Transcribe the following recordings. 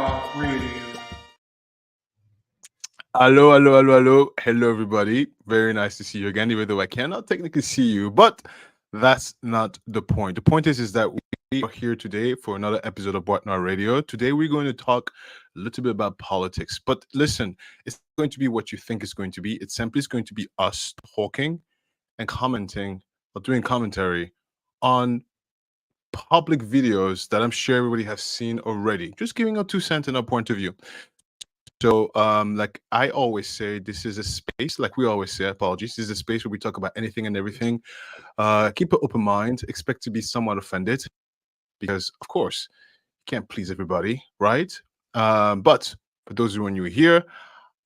Talk Radio. Hello, everybody. Very nice to see you again, even though I cannot technically see you, but that's not the point. The point is that we are here today for another episode of Whatnot Radio. Today, we're going to talk a little bit about politics. But listen, it's not going to be what you think it's going to be. It's simply going to be us talking and commenting or doing commentary on public videos that I'm sure everybody has seen already. Just giving our 2 cents and our point of view. So, like I always say, this is a space, like we always say, apologies, this is a space where we talk about anything and everything. Keep an open mind, expect to be somewhat offended, because, of course, you can't please everybody, right? But for those who are new here,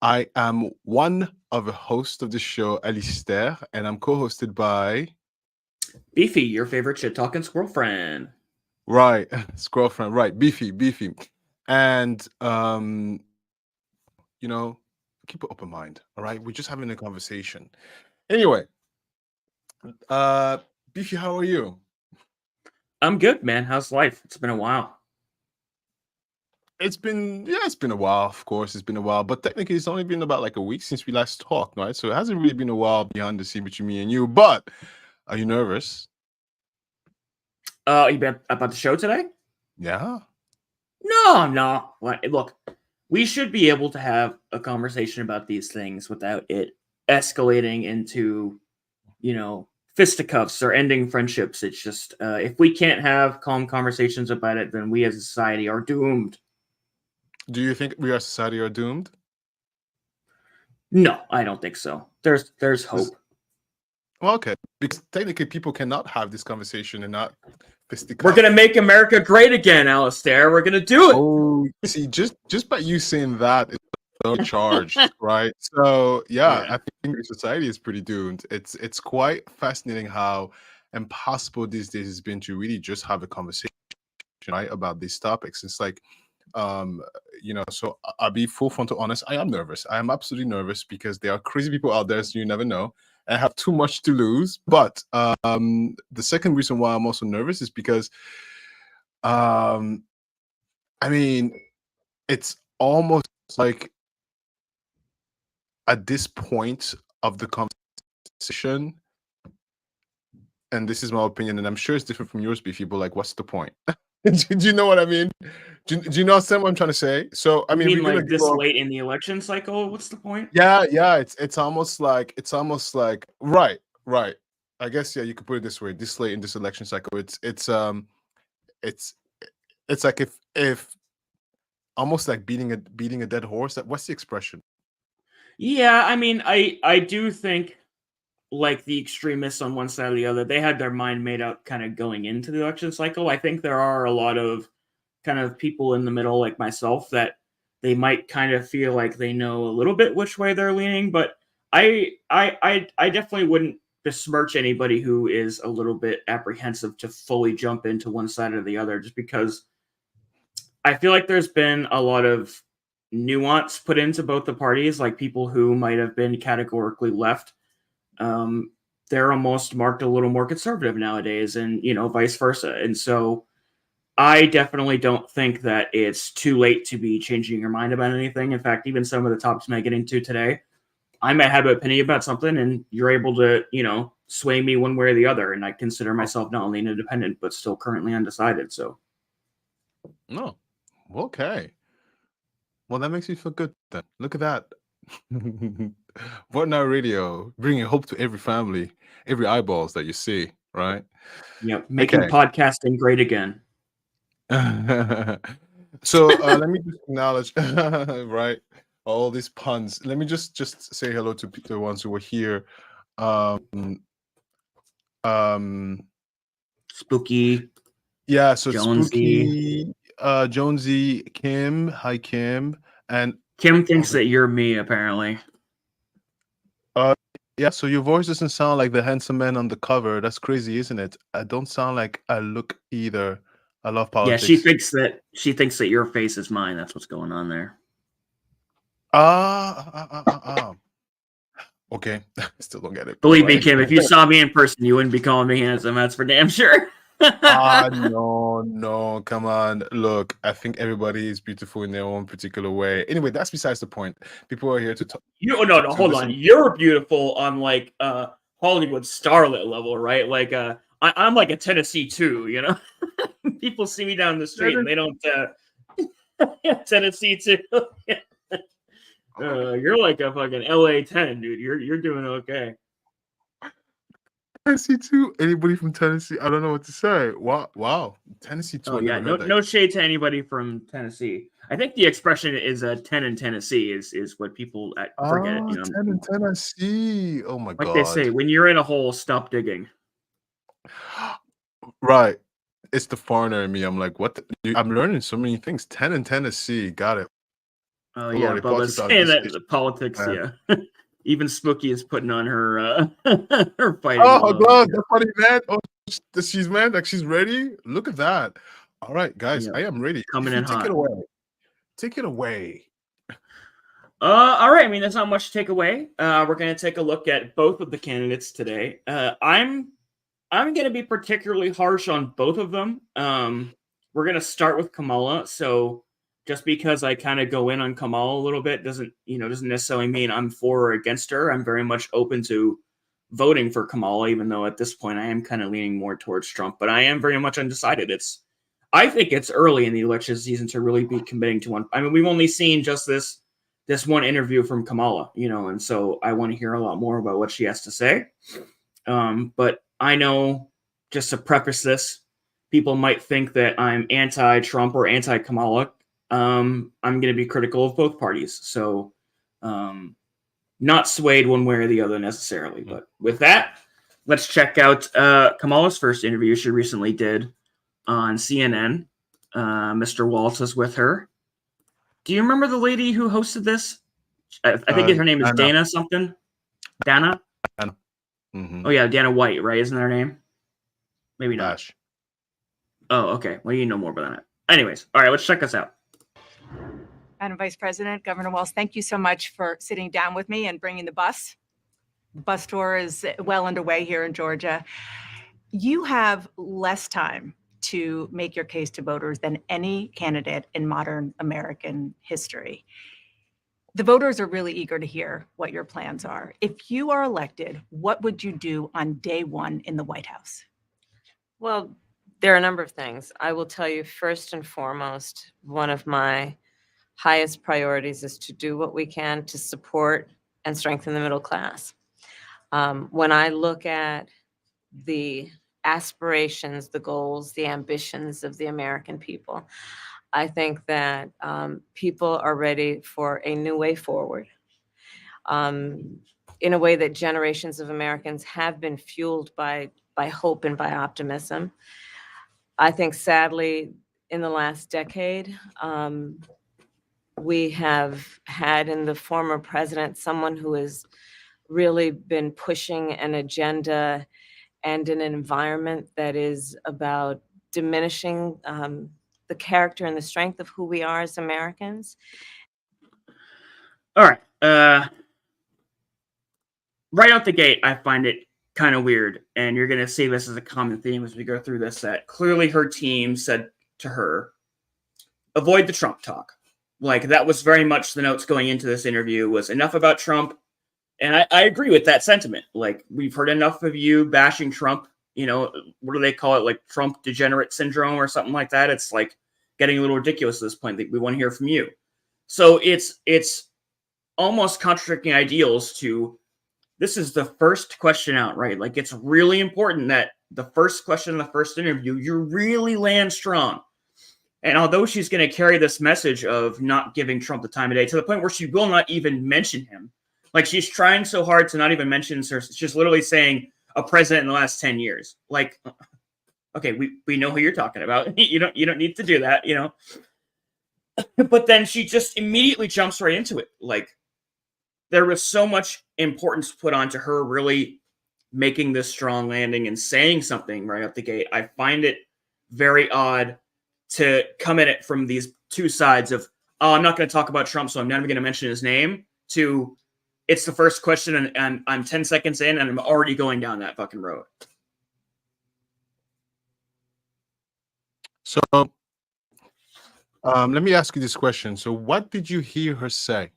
I am one of the hosts of the show, Alistair, and I'm co-hosted by... Beefy, your favorite shit-talking squirrel friend. Right, squirrel friend, right, Beefy. And... keep an open mind. All right, we're just having a conversation. Anyway, Beefy, how are you? I'm good, man. How's life? It's been a while. It's been a while. Of course, it's been a while, but technically, it's only been about like a week since we last talked, right? So it hasn't really been a while behind the scene between me and you. But are you nervous? You been about the show today? Yeah. No. Look, we should be able to have a conversation about these things without it escalating into, fisticuffs or ending friendships. It's just, if we can't have calm conversations about it, then we as a society are doomed. Do you think we as a society are doomed? No, I don't think so. There's hope. Well, okay. Because technically, people cannot have this conversation and not fisticuffs. We're going to make America great again, Alistair. We're going to do it. Oh, see, just by you saying that, it's so charged, right? So, yeah, I think society is pretty doomed. It's quite fascinating how impossible these days has been to really just have a conversation, right, about these topics. It's like, so I'll be full frontal honest. I am nervous. I am absolutely nervous because there are crazy people out there, so you never know. I have too much to lose. But the second reason why I'm also nervous is because, it's almost like at this point of the conversation, and this is my opinion, and I'm sure it's different from yours, Beefy, but like, what's the point? Do you know what I mean? Do you know what I'm trying to say? So, I mean, you mean like this late in the election cycle? What's the point? Yeah. It's almost like right. I guess you could put it this way. This late in this election cycle, it's like if almost like beating a dead horse. What's the expression? Yeah, I mean, I do think like the extremists on one side or the other, they had their mind made up kind of going into the election cycle. I think there are a lot of kind of people in the middle like myself that they might kind of feel like they know a little bit which way they're leaning, but I definitely wouldn't besmirch anybody who is a little bit apprehensive to fully jump into one side or the other, just because I feel like there's been a lot of nuance put into both the parties, like people who might have been categorically left. They're almost marked a little more conservative nowadays, and vice versa. And so I definitely don't think that it's too late to be changing your mind about anything. In fact, even some of the topics I might get into today, I might have an opinion about something and you're able to, sway me one way or the other. And I consider myself not only an independent, but still currently undecided. So. No. Okay. Well, that makes me feel good then. Look at that. Whatnot Radio, bringing hope to every family, every eyeballs that you see, right? Yep, making podcasting great again. So let me just acknowledge, right, all these puns. Let me just say hello to the ones who were here. Spooky. Yeah, so Jonesy. Spooky, Jonesy, Kim. Hi, Kim. And Kim thinks that you're me, apparently. Yeah, so your voice doesn't sound like the handsome man on the cover. That's crazy, isn't it? I don't sound like I look either. I love politics. Yeah, she thinks that your face is mine. That's what's going on there. Okay, still don't get it. Believe me, Kim, if you saw me in person, you wouldn't be calling me handsome. That's for damn sure. No, come on. Look, I think everybody is beautiful in their own particular way. Anyway, that's besides the point. People are here to talk. No, To hold on. listen. You're beautiful on like Hollywood starlet level, right? Like I'm like a Tennessee too, you know. People see me down the street and they don't Tennessee too. You're like a fucking LA 10, dude. You're doing okay. Tennessee too. Anybody from Tennessee? I don't know what to say. Wow. Tennessee too. Oh I yeah, never heard no that. shade to anybody from Tennessee. I think the expression is 10 in Tennessee is what people forget. Oh, You know, 10 in Tennessee. Oh my like they say, God. when you're in a hole, stop digging. Right. It's the foreigner in me. I'm like, what? I'm learning so many things. 10 in Tennessee. Got it. Oh Oh yeah, Lord, the Bubba's politics are saying this that issue, the politics. man. Yeah, even Spooky is putting on her her fighting Oh gloves. God, that's funny, man. Oh, she's man, like she's ready. Look at that. All right, guys, Yeah, I am ready. coming If you in take it hot. away. Take it away. All right. I mean, there's not much to take away. We're gonna take a look at both of the candidates today. I'm gonna be particularly harsh on both of them. We're gonna start with Kamala. So just because I kind of go in on Kamala a little bit doesn't necessarily mean I'm for or against her. I'm very much open to voting for Kamala, even though at this point I am kind of leaning more towards Trump. But I am very much undecided. I think it's early in the election season to really be committing to one. I mean, we've only seen just this one interview from Kamala, and so I want to hear a lot more about what she has to say. But I know, just to preface this, people might think that I'm anti-Trump or anti-Kamala. I'm going to be critical of both parties, so not swayed one way or the other necessarily. But with that, let's check out Kamala's first interview she recently did on CNN. Mr. Waltz is with her. Do you remember the lady who hosted this? I think her name is Anna. Dana something. Dana? Anna. Mm-hmm. Oh yeah, Dana White, right? Isn't that her name? Maybe not. Bash. Oh, okay. Well, you know more about that. Anyways, all right, let's check this out. Madam Vice President, Governor Walz, thank you so much for sitting down with me and bringing the bus. Bus tour is well underway here in Georgia. You have less time to make your case to voters than any candidate in modern American history. The voters are really eager to hear what your plans are. If you are elected, what would you do on day one in the White House? Well, there are a number of things. I will tell you, first and foremost, one of my highest priorities is to do what we can to support and strengthen the middle class. When I look at the aspirations, the goals, the ambitions of the American people, I think that people are ready for a new way forward, in a way that generations of Americans have been fueled by hope and by optimism. I think, sadly, in the last decade, we have had in the former president someone who has really been pushing an agenda and an environment that is about diminishing the character and the strength of who we are as Americans. All right. Right out the gate, I find it kind of weird, and you're going to see this as a common theme as we go through this, that clearly her team said to her, avoid the Trump talk. Like, that was very much the notes going into this interview, was enough about Trump. And I agree with that sentiment. Like, we've heard enough of you bashing Trump. What do they call it? Like Trump degenerate syndrome or something like that. It's like getting a little ridiculous at this point. We want to hear from you. So it's almost contradicting ideals to, this is the first question out, right? Like, it's really important that the first question in the first interview, you really land strong. And although she's going to carry this message of not giving Trump the time of day to the point where she will not even mention him, like she's trying so hard to not even mention, she's literally saying a president in the last 10 years. Like, okay, we know who you're talking about. You don't need to do that, But then she just immediately jumps right into it. Like, there was so much importance put onto her really making this strong landing and saying something right up the gate. I find it very odd to come at it from these two sides of, oh, I'm not going to talk about Trump, so I'm never going to mention his name, to it's the first question and I'm 10 seconds in and I'm already going down that fucking road. So let me ask you this question. So what did you hear her say?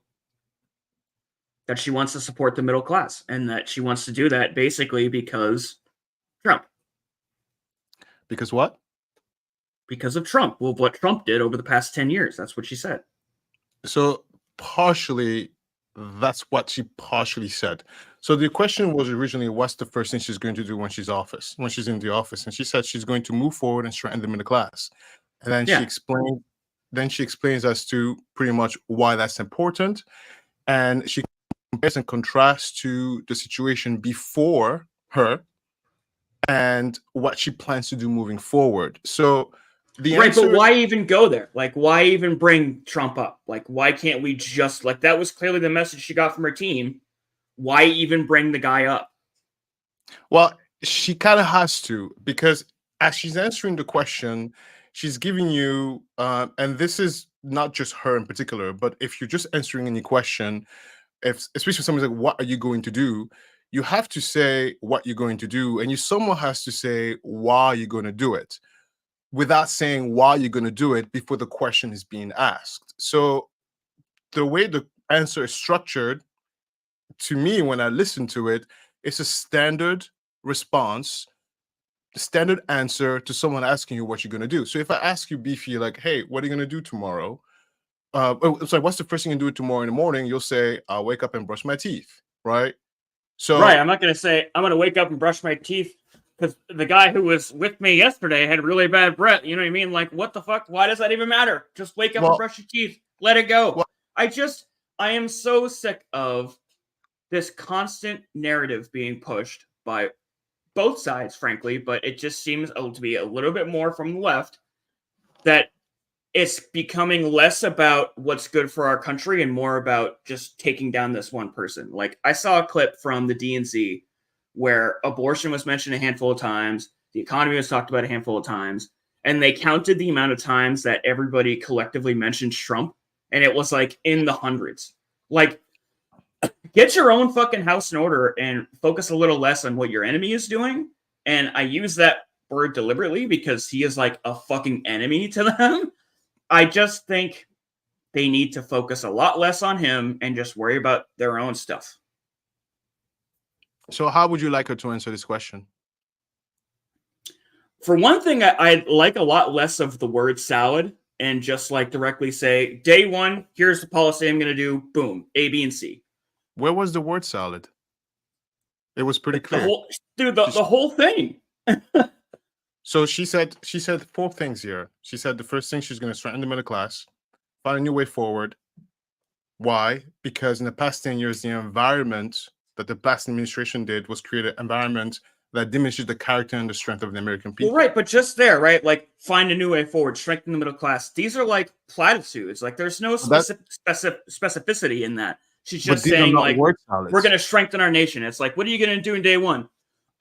That she wants to support the middle class, and that she wants to do that basically because Trump. Because what? Because of Trump. Well, what Trump did over the past 10 years. That's what she said. So partially, that's what she partially said. So the question was originally, what's the first thing she's going to do when she's in the office? And she said she's going to move forward and strengthen the middle class. And then Yeah. she explained. Then she explains as to pretty much why that's important, and she compares and contrasts to the situation before her and what she plans to do moving forward. So the Right, answer, but why even go there? Like, why even bring Trump up? Like, why can't we just, like, that was clearly the message she got from her team. Why even bring the guy up? well, she kind of has to, because as she's answering the question, she's giving you, and this is not just her in particular, but if you're just answering any question, especially if someone's like, what are you going to do? You have to say what you're going to do, and someone has to say why you're going to do it without saying why you're going to do it before the question is being asked. So the way the answer is structured, to me, when I listen to it, it's a standard response, standard answer to someone asking you what you're going to do. So if I ask you, Beefy, like, hey, what are you going to do tomorrow? Sorry, what's the first thing you do tomorrow in the morning? You'll say, I'll wake up and brush my teeth, right? So Right, I'm not going to say, I'm going to wake up and brush my teeth because the guy who was with me yesterday had really bad breath. You know what I mean? Like, what the fuck? Why does that even matter? Just wake up and brush your teeth. Let it go. Well- I am so sick of this constant narrative being pushed by both sides, frankly, but it just seems to be a little bit more from the left, that it's becoming less about what's good for our country and more about just taking down this one person. Like, I saw a clip from the DNC where abortion was mentioned a handful of times, the economy was talked about a handful of times, and they counted the amount of times that everybody collectively mentioned Trump, and it was like in the hundreds. Like, get your own fucking house in order and focus a little less on what your enemy is doing. And I use that word deliberately because he is like a fucking enemy to them. I just think they need to focus a lot less on him and just worry about their own stuff. So how would you like her to answer this question? For one thing, I like a lot less of the word salad and just like directly say, day one, here's the policy I'm going to do. Boom, A, B, and C. Where was the word salad? It was pretty The clear. whole thing. So she said four things here. She said the first thing, she's going to strengthen the middle class, find a new way forward. Why? Because in the past 10 years, the environment that the past administration did was create an environment that diminishes the character and the strength of the American people. Well, right, but just there, right? Like, find a new way forward, strengthen the middle class. These are like platitudes. Like, there's no specificity in that. She's just saying, like, we're going to strengthen our nation. It's like, what are you going to do in day one?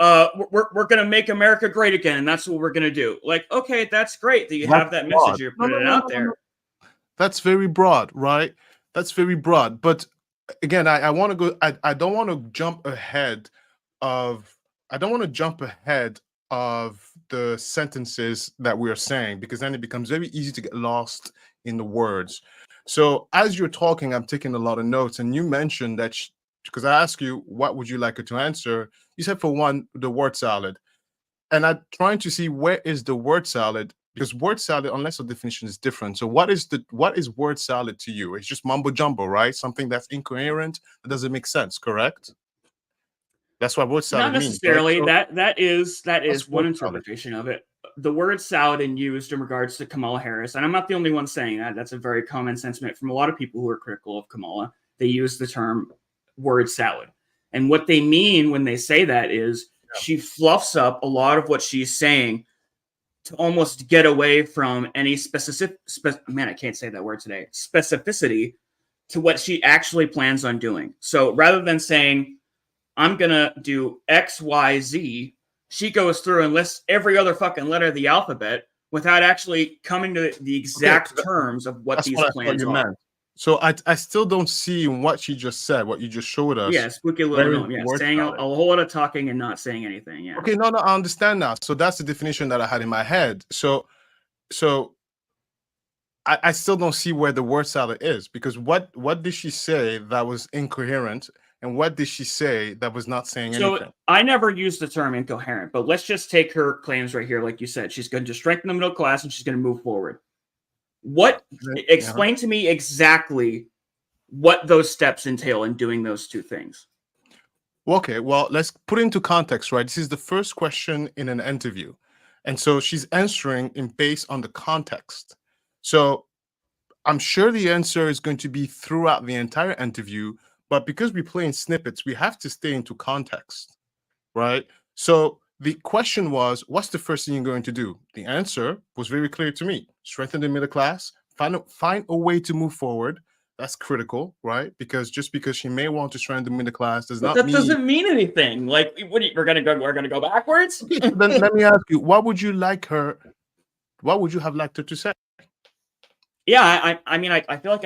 We're going to make America great again, and that's what we're going to do. Like, okay, that's great that you have that message. You're putting it out there. That's very broad, right? That's very broad. But again, I want to go. I don't want to jump ahead of. I don't want to jump ahead of the sentences that we are saying, because then it becomes very easy to get lost in the words. So as you're talking, I'm taking a lot of notes, and you mentioned that because I asked you what would you like her to answer, you said for one, the word salad, and I'm trying to see where is the word salad, because word salad, unless the definition is different. So what is word salad to you? It's just mumbo jumbo, right? Something that's incoherent, that doesn't make sense, correct? That's what word salad Not necessarily. means, right? That is one word salad. interpretation of it. The word salad in used in regards to Kamala Harris, and I'm not the only one saying that. That's a very common sentiment from a lot of people who are critical of Kamala. They use the term word salad. And what they mean when they say that is she fluffs up a lot of what she's saying to almost get away from any I can't say that word today. Specificity to what she actually plans on doing. So rather than saying, I'm going to do X, Y, Z, she goes through and lists every other fucking letter of the alphabet without actually coming to the exact terms of what these plans are. So I still don't see what she just said, what you just showed us. Yeah, spooky little gnome. Yeah, saying a whole lot of talking and not saying anything. Yeah. Okay, no, I understand now. So that's the definition that I had in my head. So so I still don't see where the word salad is, because what did she say that was incoherent, and what did she say that was not saying So anything? I never used the term incoherent, but let's just take her claims right here. Like you said, she's going to strengthen the middle class and she's going to move forward. Explain to me exactly what those steps entail in doing those two things. Okay, well, let's put it into context, right? This is the first question in an interview. And so she's answering in based on the context. So I'm sure the answer is going to be throughout the entire interview, but because we play in snippets, we have to stay into context, right? So the question was, what's the first thing you're going to do? The answer was very clear to me. Strengthen the middle class, find a way to move forward. That's critical, right? Because just because she may want to strengthen the middle class does But not that mean doesn't mean anything. Like, we're gonna go backwards. Okay, so then let me ask you, what would you have liked her to say? Yeah, I mean, I feel like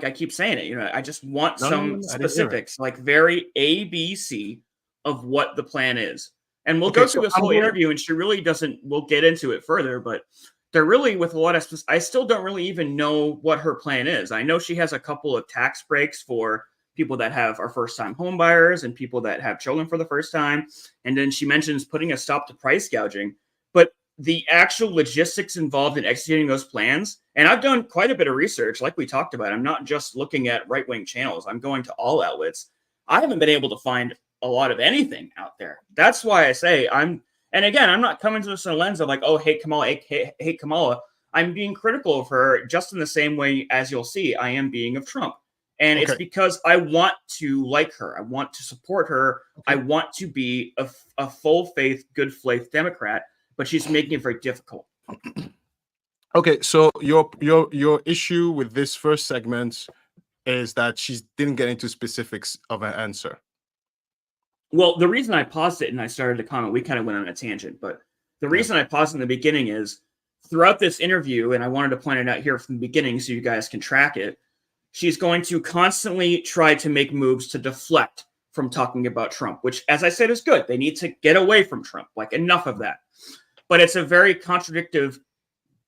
I keep saying it, I just want No, some I didn't hear it. specifics, like very ABC of what the plan is. And we'll Okay, go so through this I'm whole going- interview, and she really doesn't, we'll get into it further, but they're really with a lot of, I still don't really even know what her plan is. I know she has a couple of tax breaks for people that are first-time home buyers and people that have children for the first time. And then she mentions putting a stop to price gouging. But the actual logistics involved in executing those plans, and I've done quite a bit of research, like we talked about. I'm not just looking at right-wing channels. I'm going to all outlets. I haven't been able to find a lot of anything out there. That's why I say and again, I'm not coming to this in a lens of like, oh, hate Kamala, hate Kamala. I'm being critical of her just in the same way as you'll see I am being of Trump. And it's because I want to like her. I want to support her. I want to be a full faith, good faith Democrat, but she's making it very difficult. Okay, so your issue with this first segment is that she didn't get into specifics of an answer. Well, the reason I paused it and I started to comment, we kind of went on a tangent, but the reason I paused in the beginning is throughout this interview, and I wanted to point it out here from the beginning so you guys can track it, she's going to constantly try to make moves to deflect from talking about Trump, which, as I said, is good. They need to get away from Trump, like enough of that. But it's a very contradictory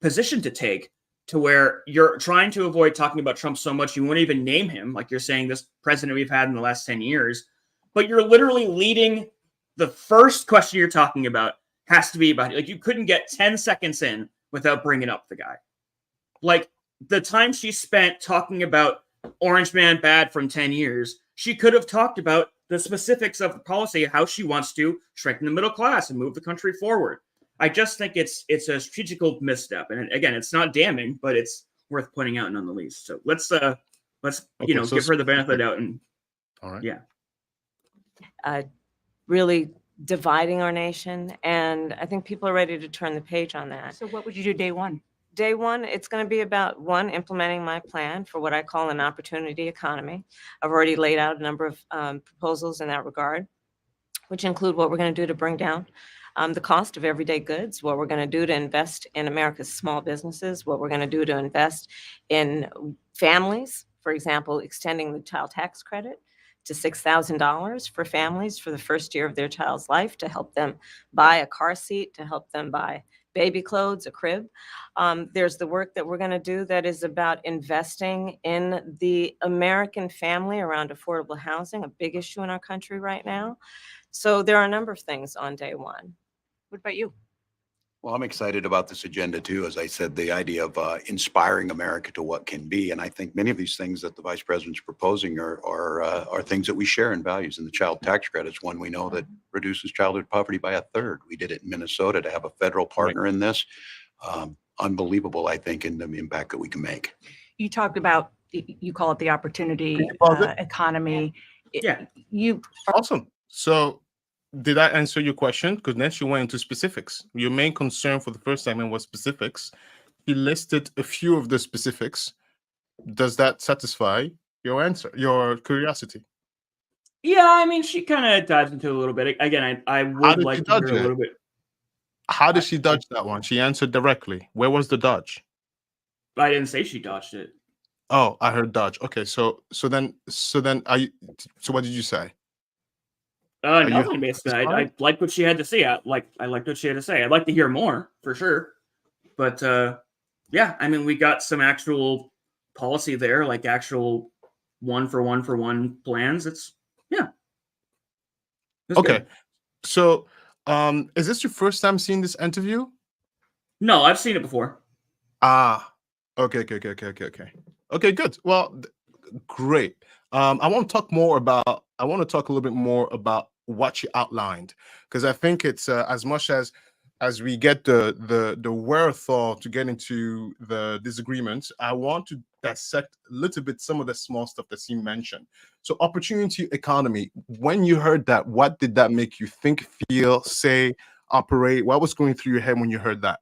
position to take, to where you're trying to avoid talking about Trump so much you won't even name him, like you're saying this president we've had in the last 10 years, but you're literally leading the first question you're talking about has to be about it. Like, you couldn't get 10 seconds in without bringing up the guy. Like, the time she spent talking about Orange Man bad from 10 years, she could have talked about the specifics of the policy, how she wants to strengthen the middle class and move the country forward. I just think it's a strategical misstep. And again, it's not damning, but it's worth pointing out none the least. So let's so give her the benefit of the doubt. And all right. Yeah. Really dividing our nation. And I think people are ready to turn the page on that. So what would you do day one? Day one, it's going to be about, one, implementing my plan for what I call an opportunity economy. I've already laid out a number of proposals in that regard, which include what we're going to do to bring down the cost of everyday goods, what we're going to do to invest in America's small businesses, what we're going to do to invest in families, for example, extending the child tax credit to $6,000 for families for the first year of their child's life, to help them buy a car seat, to help them buy baby clothes, a crib. There's the work that we're going to do that is about investing in the American family around affordable housing, a big issue in our country right now. So there are a number of things on day one. What about you? Well, I'm excited about this agenda too. As I said, the idea of inspiring America to what can be, and I think many of these things that the vice president's proposing are things that we share in values. And the child tax credit is one we know that reduces childhood poverty by 1/3. We did it in Minnesota to have a federal partner in this. Unbelievable, I think, in the impact that we can make. You talked about, you call it the opportunity economy. Yeah. Awesome. So did I answer your question? Because then she went into specifics. Your main concern for the first segment was specifics. He listed a few of the specifics. Does that satisfy your answer, your curiosity? Yeah, I mean, she kind of dives into it a little bit. Again, I would like to hear a little bit. How did she dodge that one? She answered directly. Where was the dodge? I didn't say she dodged it. Oh, I heard dodge. Okay, so then what did you say? Nothing, basically. I liked what she had to say. I liked what she had to say. I'd like to hear more, for sure. But Yeah, I mean, we got some actual policy there, like actual one for one plans. It's Okay. good. So, is this your first time seeing this interview? No, I've seen it before. Ah, okay. Okay, good. Well, great. I want to talk more about. I want to talk a little bit more about what you outlined, because I think it's as much as we get the wherewithal to get into the disagreements. I want to dissect a little bit some of the small stuff that you mentioned. So, opportunity economy. When you heard that, what did that make you think, feel, say, operate? What was going through your head when you heard that?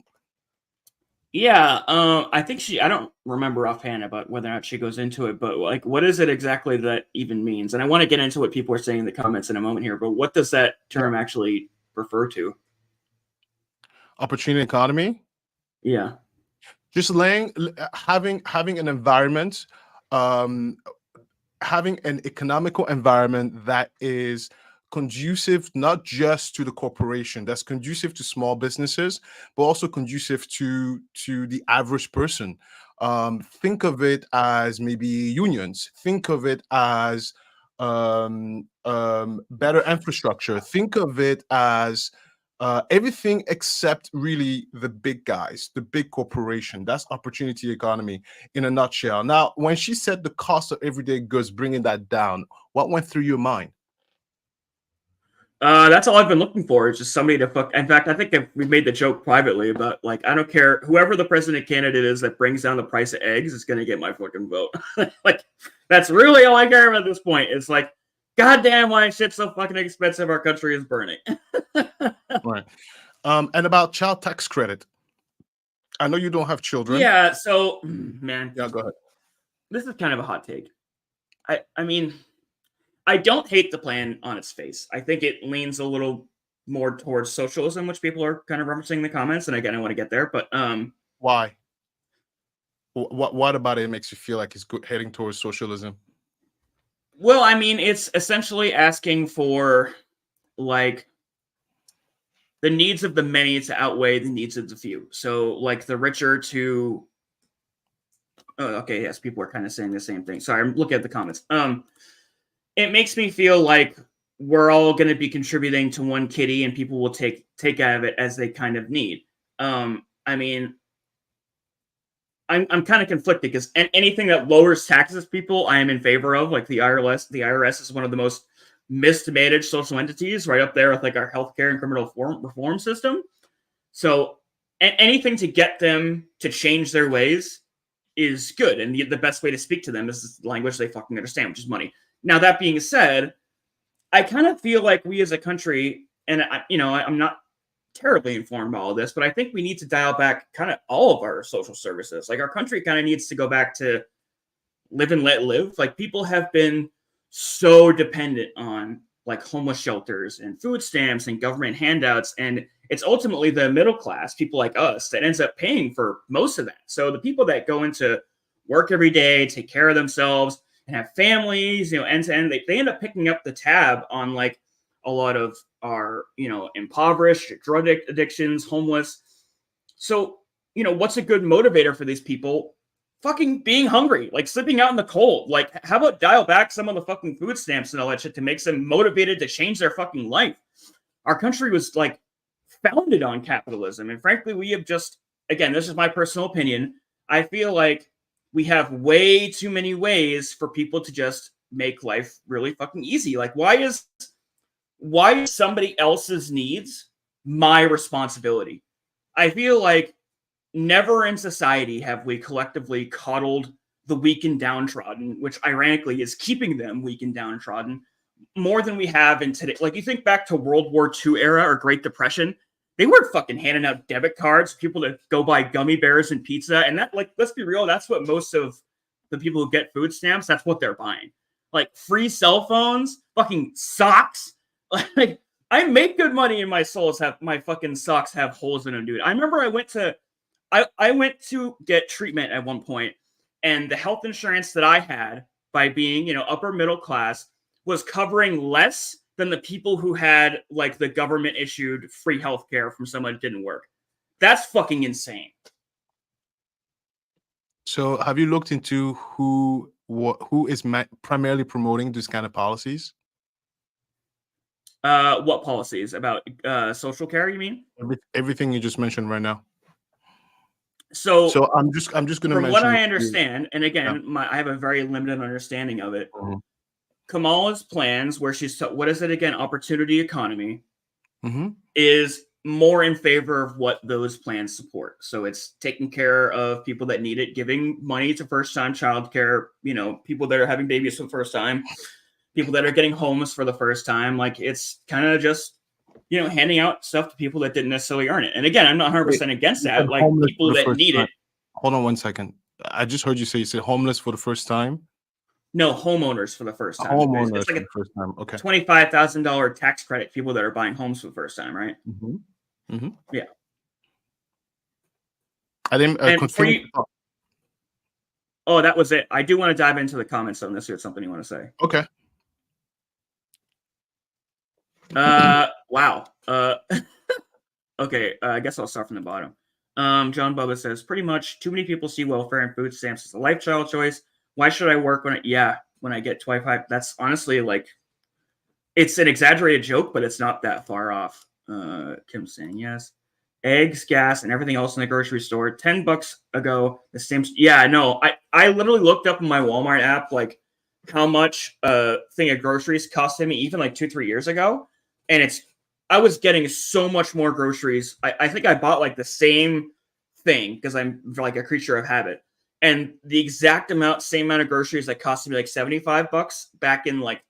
Yeah, I think I don't remember offhand about whether or not she goes into it, but like, what is it exactly that even means? And I want to get into what people are saying in the comments in a moment here, but what does that term actually refer to? Opportunity economy. Yeah. Just having an environment, um having an economical environment that is conducive not just to the corporation, that's conducive to small businesses, but also conducive to the average person. Think of it as maybe unions. Think of it as better infrastructure. Think of it as everything except really the big guys, the big corporation. That's opportunity economy in a nutshell. Now, when she said the cost of everyday goods, bringing that down, what went through your mind? That's all I've been looking for. Is just somebody to fuck. In fact, I think we made the joke privately about like, I don't care whoever the president candidate is that brings down the price of eggs is going to get my fucking vote. Like, that's really all I care about at this point. It's like, goddamn, why shit's so fucking expensive? Our country is burning. Right. And about child tax credit. I know you don't have children. Yeah. So, man, Yeah, go ahead. this is kind of a hot take. I mean, I don't hate the plan on its face. I think it leans a little more towards socialism, which people are kind of referencing in the comments. And again, I want to get there, but Why? What about it makes you feel like it's heading towards socialism? well, I mean, it's essentially asking for like the needs of the many to outweigh the needs of the few. So, like the richer to. Oh, okay, yes, people are kind of saying the same thing. Sorry, I'm looking at the comments. It makes me feel like we're all going to be contributing to one kitty, and people will take out of it as they kind of need. I mean, I'm kind of conflicted because anything that lowers taxes people, I am in favor of. Like the IRS, is one of the most mismanaged social entities, right up there with like our healthcare and criminal reform system. So anything to get them to change their ways is good, and the best way to speak to them is the language they fucking understand, which is money. Now that being said, I kind of feel like we as a country, and I'm not terribly informed about all this, but I think we need to dial back kind of all of our social services. Like our country kind of needs to go back to live and let live. Like people have been so dependent on like homeless shelters and food stamps and government handouts. And it's ultimately the middle class, people like us, that ends up paying for most of that. So the people that go into work every day, take care of themselves and have families, end to end, they end up picking up the tab on like a lot of our, impoverished, drug addictions, homeless. So, what's a good motivator for these people? Fucking being hungry, like sleeping out in the cold. Like, how about dial back some of the fucking food stamps and all that shit to make them motivated to change their fucking life? Our country was like founded on capitalism. And frankly, we have just, again, this is my personal opinion. I feel like we have way too many ways for people to just make life really fucking easy. Like, why is somebody else's needs my responsibility? I feel like never in society have we collectively coddled the weak and downtrodden, which ironically is keeping them weak and downtrodden, more than we have in today. Like you think back to World War II era or Great Depression, they weren't fucking handing out debit cards for people to go buy gummy bears and pizza. And that, like, let's be real, that's what most of the people who get food stamps, that's what they're buying. Like free cell phones, fucking socks. Like I make good money and my fucking socks have holes in them, dude. I remember I went to get treatment at one point, and the health insurance that I had, by being, upper middle class, was covering less than the people who had like the government issued free healthcare from someone that didn't work. That's fucking insane. So have you looked into who is primarily promoting this kind of policies? What policies about social care? You mean? Everything you just mentioned right now. So So I'm just going to from what mention I a few. understand, and again, I have a very limited understanding of it. Mhm. Kamala's plans, where she's what is it again? Opportunity economy Mhm. is more in favor of what those plans support. So it's taking care of people that need it, giving money to first-time childcare. You know, people that are having babies for the first time, people that are getting homes for the first time. Like it's kind of just handing out stuff to people that didn't necessarily earn it. And again, I'm not 100% against You that. said Like homeless people for the that first need time. it. Hold on one second. I just heard you say homeless for the first time. No, homeowners for the first time. Homeowners It's like for a the first time. Okay. $25,000 tax credit. People that are buying homes for the first time, right? Mm-hmm. Mm-hmm. Yeah. I didn't And for continue. you, oh, that was it. I do want to dive into the comments on this. If it's something you want to say. Okay. Wow. Okay. I guess I'll start from the bottom. John Bubba says, pretty much too many people see welfare and food stamps as a lifestyle choice. Why should I work when I get 25? That's honestly like, it's an exaggerated joke, but it's not that far off. Kim's saying yes. Eggs, gas, and everything else in the grocery store. $10 ago, the same. Yeah, no, I literally looked up in my Walmart app like how much a thing of groceries costed me even like 2-3 years ago, and I was getting so much more groceries. I think I bought like the same thing because I'm like a creature of habit, and the exact amount, same amount of groceries that costed me like $75 back in like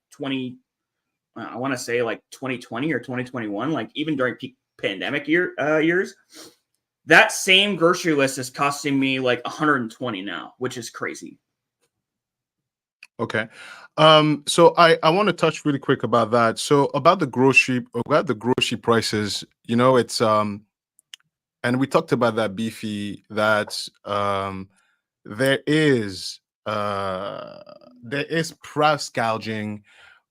I want to say like 2020 or 2021, like even during peak pandemic years, that same grocery list is costing me like 120 now, which is crazy. Okay. So I want to touch really quick about that. So about the grocery prices, it's and we talked about that beefy that there is price gouging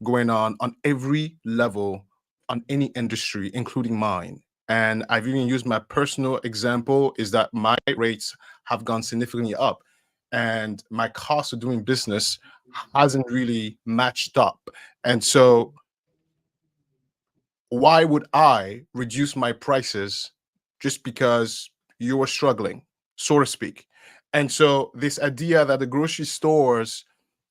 going on every level on any industry, including mine. And I've even used my personal example is that my rates have gone significantly up and my cost of doing business hasn't really matched up. And so why would I reduce my prices just because you were struggling, so to speak? And so this idea that the grocery stores,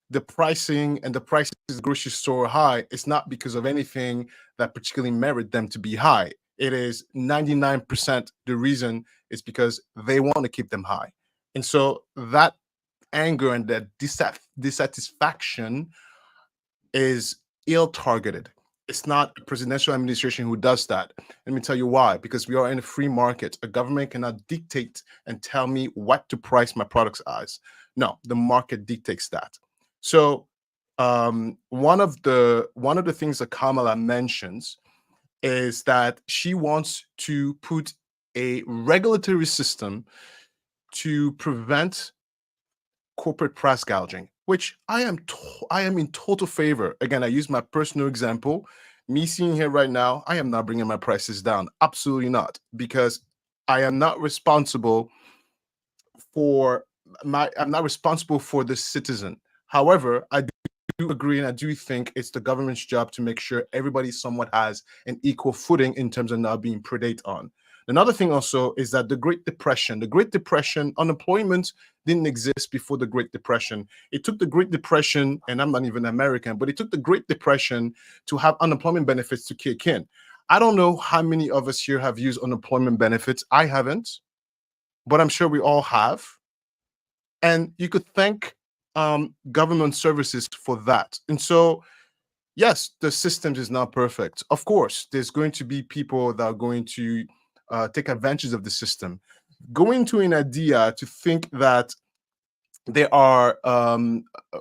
the pricing and the prices of the grocery store are high, it's not because of anything that particularly merit them to be high. It is 99% the reason is because they want to keep them high. And so that anger and that dissatisfaction is ill-targeted. It's not a presidential administration who does that. Let me tell you why. Because we are in a free market. A government cannot dictate and tell me what to price my products as. No, the market dictates that. So one of the things that Kamala mentions is that she wants to put a regulatory system to prevent corporate price gouging, which I am in total favor. Again, I use my personal example. Me sitting here right now, I am not bringing my prices down. Absolutely not, because I am not responsible for I'm not responsible for the citizen. However, I do agree and I do think it's the government's job to make sure everybody somewhat has an equal footing in terms of not being predate on. Another thing also is that the Great Depression, unemployment didn't exist before the Great Depression. It took the Great Depression, and I'm not even American, but it took the Great Depression to have unemployment benefits to kick in. I don't know how many of us here have used unemployment benefits. I haven't, but I'm sure we all have. And you could thank government services for that. And so, yes, the systems is not perfect. Of course, there's going to be people that are going to take advantage of the system. Going to an idea to think that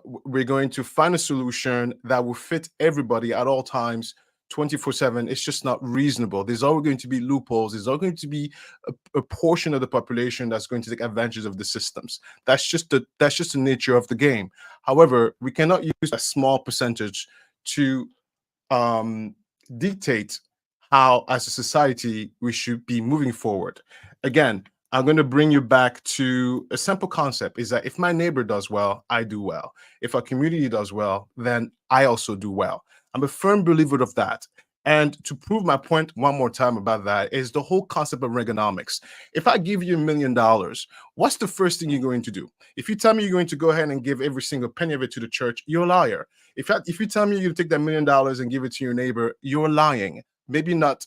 we're going to find a solution that will fit everybody at all times 24/7, it's just not reasonable. There's always going to be loopholes. There's always going to be a portion of the population that's going to take advantage of the systems. That's just the nature of the game. However, we cannot use a small percentage to dictate how, as a society, we should be moving forward. Again, I'm going to bring you back to a simple concept is that if my neighbor does well, I do well. If our community does well, then I also do well. I'm a firm believer of that. And to prove my point one more time about that is the whole concept of Reaganomics. If I give you $1 million, what's the first thing you're going to do? If you tell me you're going to go ahead and give every single penny of it to the church, you're a liar. If you tell me you take that $1 million and give it to your neighbor, you're lying. Maybe not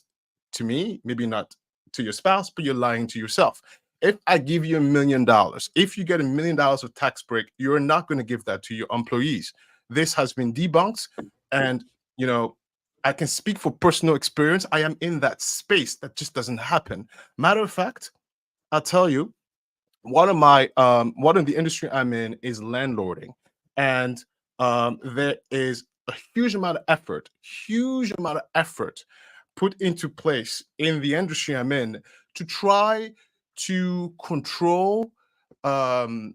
to me, maybe not to your spouse, but you're lying to yourself. If I give you $1 million, if you get $1 million of tax break, you're not going to give that to your employees. This has been debunked, and I can speak for personal experience. I am in that space. That just doesn't happen. Matter of fact, I'll tell you, one of the industry I'm in is landlording, and there is a huge amount of effort put into place in the industry I'm in to try to control and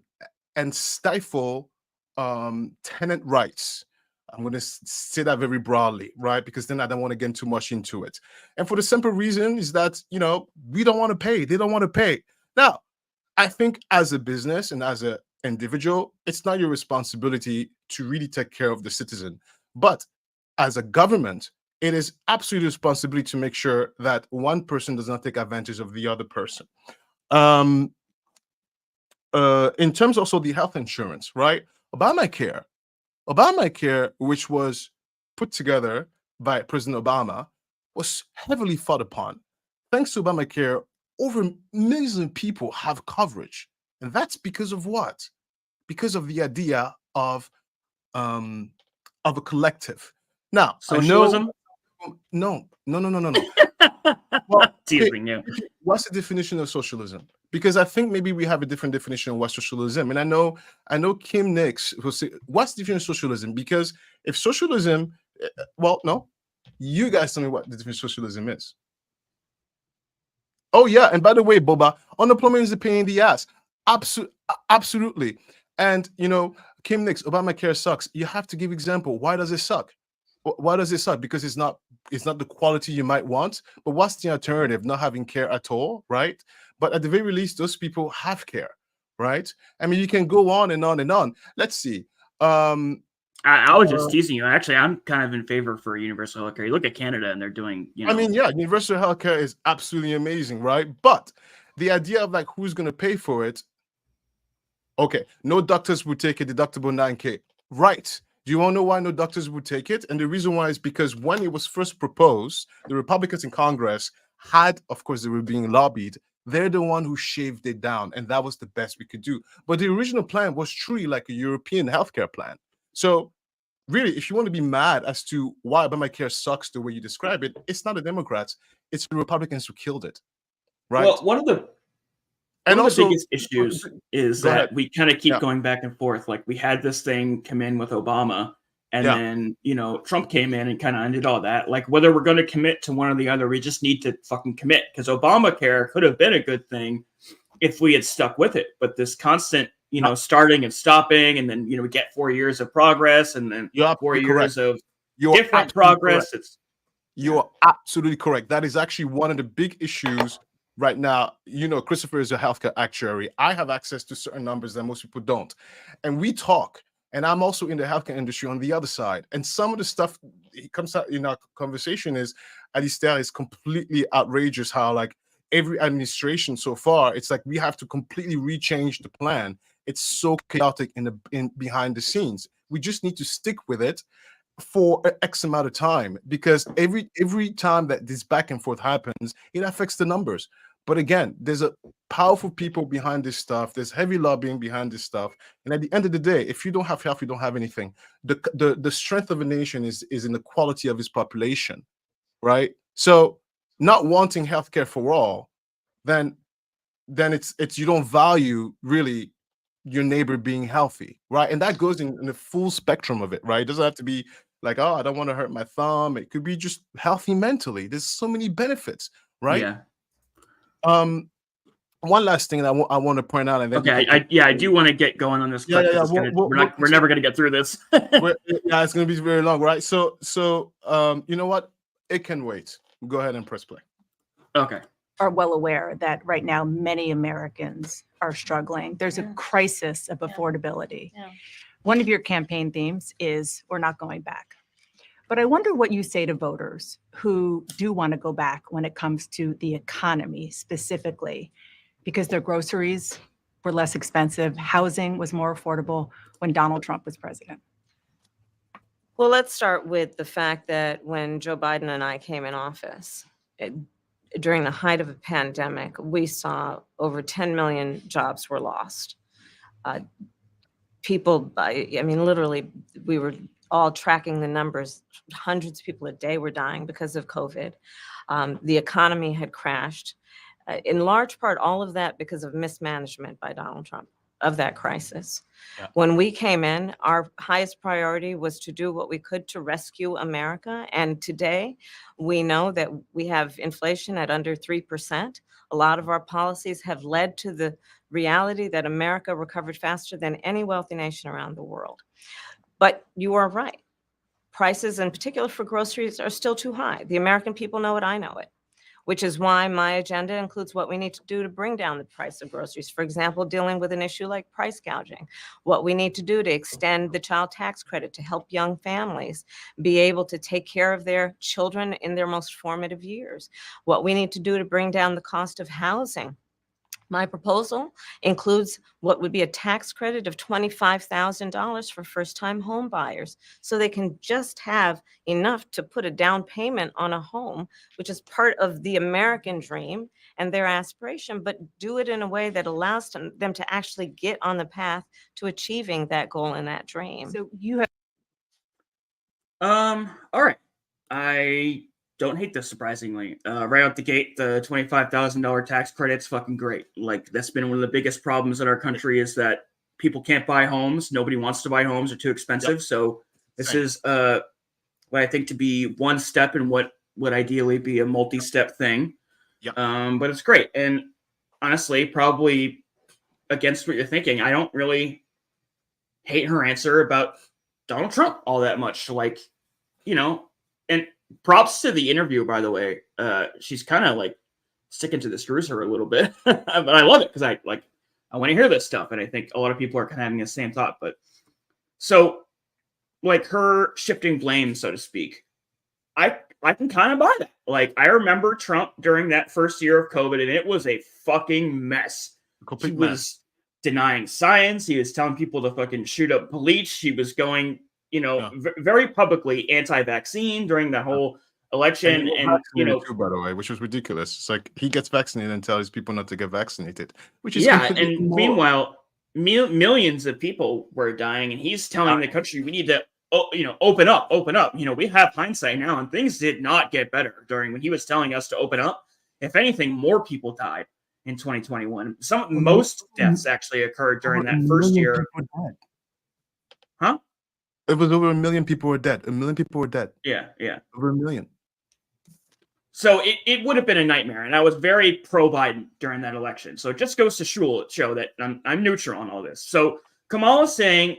stifle tenant rights. I'm going to say that very broadly, right? Because then I don't want to get too much into it. And for the simple reason is that, we don't want to pay. They don't want to pay. Now, I think as a business and as an individual, it's not your responsibility to really take care of the citizen. But as a government, it is absolutely responsibility to make sure that one person does not take advantage of the other person. In terms also the health insurance, right? Obamacare, which was put together by President Obama, was heavily fought upon. Thanks to Obamacare, over millions of people have coverage. And that's because of what? Because of the idea of a collective. Now, Socialism? No. Well, teasing you. What's the definition of socialism? Because I think maybe we have a different definition of what socialism. And I know Kim Nix will say, what's the definition of socialism? Because if socialism, no, you guys tell me what the definition of socialism is. Oh yeah, and by the way, Boba, unemployment is a pain in the ass. Absolutely. And Kim Nix, Obamacare sucks. You have to give example. Why does it suck? Why does it suck? Because it's not the quality you might want. But what's the alternative? Not having care at all, right? But at the very least, those people have care, right? I mean, you can go on and on and on. Let's see. I was just teasing you. Actually, I'm kind of in favor for universal healthcare. You look at Canada, and they're doing. I mean, yeah, universal healthcare is absolutely amazing, right? But the idea of who's going to pay for it? Okay, no doctors would take a deductible $9K, right? Do you want to know why no doctors would take it? And the reason why is because when it was first proposed, the Republicans in Congress had, of course, they were being lobbied. They're the one who shaved it down, and that was the best we could do. But the original plan was truly like a European healthcare plan. So really, if you want to be mad as to why Obamacare sucks the way you describe it, it's not the Democrats, it's the Republicans who killed it, right? Well, one of the biggest issues is that we kind of keep going back and forth. Like we had this thing come in with Obama, and then Trump came in and kind of ended all that. Like whether we're going to commit to one or the other, we just need to fucking commit, because Obamacare could have been a good thing if we had stuck with it. But this constant, starting and stopping, and then we get 4 years of progress, and then 4 years of different progress. You're absolutely correct. That is actually one of the big issues right now. Christopher is a healthcare actuary. I have access to certain numbers that most people don't, and we talk. And I'm also in the healthcare industry on the other side. And some of the stuff it comes out in our conversation is, Alistair, is completely outrageous how every administration so far, it's like we have to completely rechange the plan. It's so chaotic in behind the scenes. We just need to stick with it for X amount of time, because every time that this back and forth happens, it affects the numbers. But again, there's a powerful people behind this stuff. There's heavy lobbying behind this stuff. And at the end of the day, if you don't have health, you don't have anything. The strength of a nation is in the quality of its population, right? So not wanting healthcare for all, then it's you don't value really your neighbor being healthy, right? And that goes in the full spectrum of it, right? It doesn't have to be like, oh, I don't want to hurt my thumb. It could be just healthy mentally. There's so many benefits, right? Yeah. One last thing that I want to point out, and then I do want to get going on this. Yeah. We're never going to get through this. It's going to be very long, right? So you know what? It can wait. Go ahead and press play. Okay. are well aware that right now many Americans are struggling. There's a Yeah. crisis of Yeah. affordability. Yeah. One of your campaign themes is we're not going back. But I wonder what you say to voters who do want to go back when it comes to the economy specifically, because their groceries were less expensive, housing was more affordable when Donald Trump was president. Well, let's start with the fact that when Joe Biden and I came in office, during the height of a pandemic, we saw over 10 million jobs were lost. People, I mean, literally, we were all tracking the numbers. Hundreds of people a day were dying because of COVID. The economy had crashed. In large part, all of that because of mismanagement by Donald Trump of that crisis. Yeah. When we came in, our highest priority was to do what we could to rescue America. And today, we know that we have inflation at under 3%. A lot of our policies have led to the reality that America recovered faster than any wealthy nation around the world. But you are right. Prices, in particular for groceries, are still too high. The American people know it, I know it, which is why my agenda includes what we need to do to bring down the price of groceries. For example, dealing with an issue like price gouging, what we need to do to extend the child tax credit to help young families be able to take care of their children in their most formative years, what we need to do to bring down the cost of housing. My proposal includes what would be a tax credit of $25,000 for first-time home buyers, so they can just have enough to put a down payment on a home, which is part of the American dream and their aspiration, but do it in a way that allows them to actually get on the path to achieving that goal and that dream. So you have All right. I don't hate this, surprisingly. Right out the gate, the $25,000 tax credit's fucking great. Like, that's been one of the biggest problems in our country is that people can't buy homes. Nobody wants to buy homes. They're too expensive. Yep. So this Same. is what I think to be one step in what would ideally be a multi-step thing. Yep. But it's great. And honestly, probably against what you're thinking, I don't really hate her answer about Donald Trump all that much. Like, you know, and props to the interview, by the way. She's kind of like sticking to the screws her a little bit, but I love it because I want to hear this stuff, and I think a lot of people are kind of having the same thought. But so, like, her shifting blame, so to speak, I can kind of buy that. Like, I remember Trump during that first year of COVID, and it was a fucking mess. Complete He mess. was denying science. He was telling people to fucking shoot up police. He was going, very publicly anti-vaccine during the whole election. And too, by the way, which was ridiculous. It's like he gets vaccinated and tells people not to get vaccinated, which is yeah. completely And immoral. meanwhile, millions of people were dying, and he's telling the country we need to, open up. We have hindsight now, and things did not get better during when he was telling us to open up. If anything, more people died in 2021. Most deaths actually occurred during that first year. Huh? It was over 1 million people were dead. 1 million people were dead. Yeah. Over 1 million. So it would have been a nightmare, and I was very pro-Biden during that election. So it just goes to show that I'm neutral on all this. So Kamala's saying,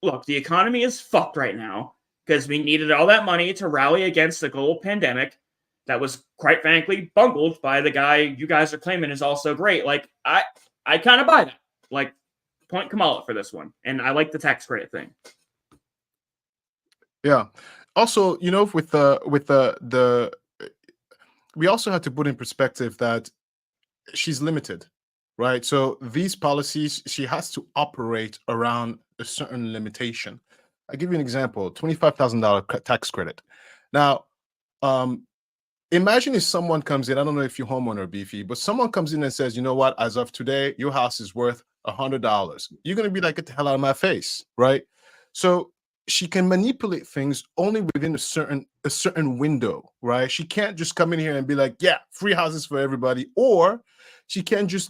look, the economy is fucked right now because we needed all that money to rally against the global pandemic that was, quite frankly, bungled by the guy you guys are claiming is also great. Like, I kind of buy that. Like, point Kamala for this one. And I like the tax credit thing. Yeah. Also, with the we also have to put in perspective that she's limited, right? So these policies, she has to operate around a certain limitation. I'll give you an example: $25,000 tax credit. Now, imagine if someone comes in. I don't know if you're homeowner, Beefy, but someone comes in and says, "You know what? As of today, your house is worth $100." You're gonna be like, "Get the hell out of my face," right? So she can manipulate things only within a certain window, right? She can't just come in here and be like, "Yeah, free houses for everybody," or she cannot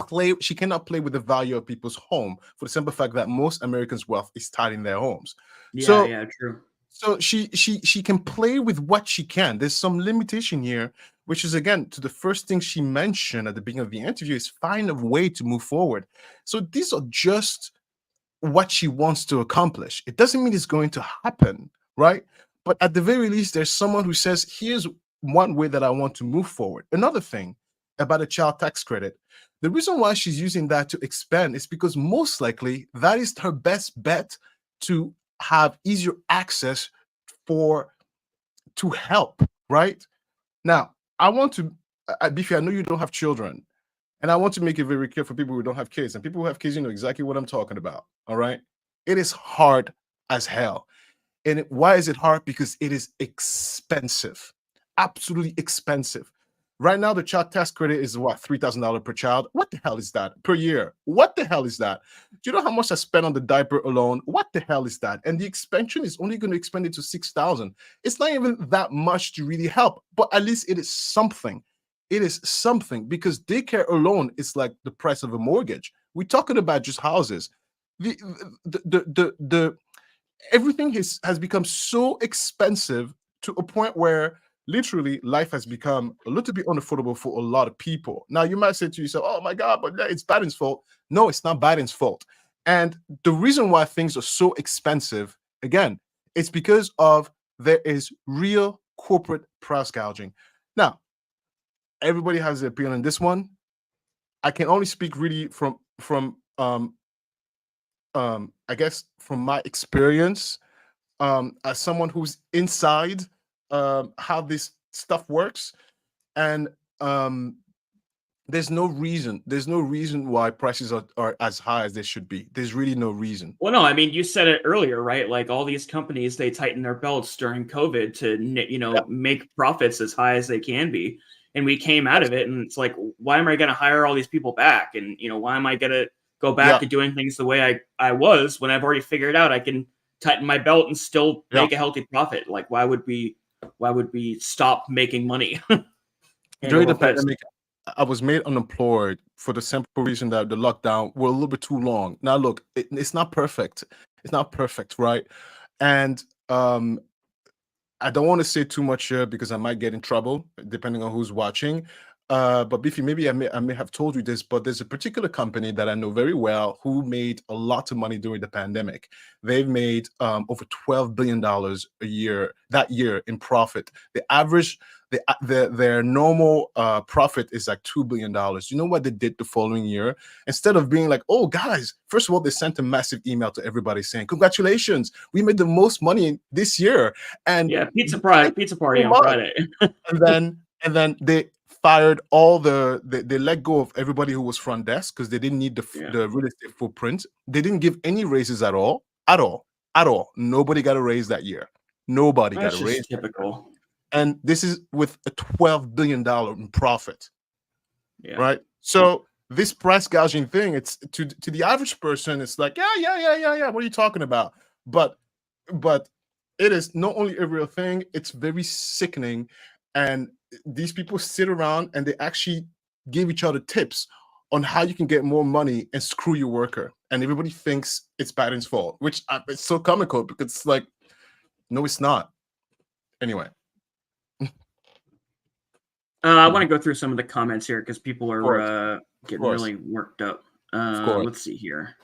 play with the value of people's home for the simple fact that most Americans' wealth is tied in their homes. Yeah, true. So she can play with what she can. There's some limitation here, which is, again, to the first thing she mentioned at the beginning of the interview, is find a way to move forward. So these are just what she wants to accomplish. It doesn't mean it's going to happen, right? But at the very least, there's someone who says, here's one way that I want to move forward. Another thing about a child tax credit, the reason why she's using that to expand is because most likely that is her best bet to have easier access to help, right? Now, I want to, Beefy, I know you don't have children, and I want to make it very clear for people who don't have kids, and people who have kids, you know exactly what I'm talking about, all right? It is hard as hell. And why is it hard? Because it is expensive, absolutely expensive. Right now, the child tax credit is what, $3,000 per child? What the hell is that per year? What the hell is that? Do you know how much I spent on the diaper alone? What the hell is that? And the expansion is only going to expand it to $6,000. It's not even that much to really help, but at least it is something. It is something, because daycare alone is like the price of a mortgage. We're talking about just houses. Everything has become so expensive to a point where literally life has become a little bit unaffordable for a lot of people. Now, you might say to yourself, oh my God, but it's Biden's fault. No, it's not Biden's fault. And the reason why things are so expensive, again, it's because of there is real corporate price gouging. Now, everybody has their opinion on this one. I can only speak really from I guess from my experience, as someone who's inside how this stuff works, and there's no reason why prices are as high as they should be. There's really no reason. Well, no, I mean, you said it earlier, right? Like all these companies, they tighten their belts during COVID to, make profits as high as they can be. And we came out of it, and it's like, why am I going to hire all these people back? And, why am I going to go back to doing things the way I was when I've already figured out I can tighten my belt and still make a healthy profit? Like, why would we stop making money? During the pandemic, I was made unemployed for the simple reason that the lockdown were a little bit too long. Now, look, it's not perfect. It's not perfect, right? And I don't want to say too much here because I might get in trouble depending on who's watching. But Biffy, maybe I may have told you this, but there's a particular company that I know very well who made a lot of money during the pandemic. They've made over $12 billion a year that year in profit. The average, their normal profit is like $2 billion. You know what they did the following year? Instead of being like, oh guys, first of all, they sent a massive email to everybody saying, congratulations, we made the most money this year. And pizza party on Friday. and then they fired they let go of everybody who was front desk because they didn't need the real estate footprint. They didn't give any raises at all. Nobody got a raise that year. Nobody got a raise. Typical. And this is with a $12 billion in profit. Yeah. Right. So this price gouging thing, it's to the average person, it's like, yeah. What are you talking about? But it is not only a real thing, it's very sickening. And these people sit around and they actually give each other tips on how you can get more money and screw your worker. And everybody thinks it's Biden's fault, which it's so comical because it's like, no, it's not. Anyway. I want to go through some of the comments here because people are getting really worked up. Let's see here.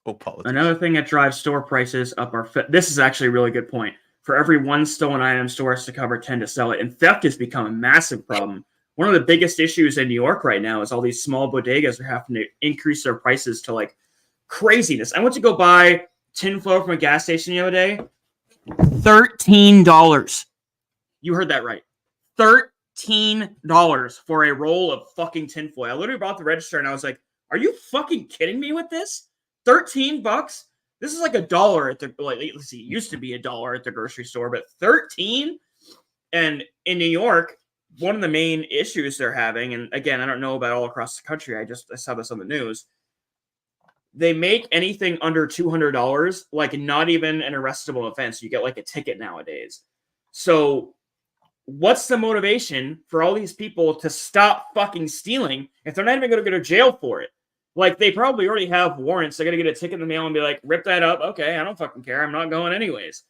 Another thing that drives store prices up this is actually a really good point. For every one stolen item, stores to cover tend to sell it. And theft has become a massive problem. One of the biggest issues in New York right now is all these small bodegas are having to increase their prices to like craziness. I went to go buy tinfoil from a gas station the other day. $13. You heard that right. $13 for a roll of fucking tinfoil. I literally bought the register and I was like, are you fucking kidding me with this? $13? This is like $1 at the, let's see, it used to be $1 at the grocery store, but 13? And in New York, one of the main issues they're having, and again, I don't know about all across the country, I saw this on the news, they make anything under $200 like not even an arrestable offense. You get like a ticket nowadays. So what's the motivation for all these people to stop fucking stealing if they're not even going to go to jail for it? Like, they probably already have warrants. They're going to get a ticket in the mail and be like, rip that up. Okay, I don't fucking care. I'm not going anyways.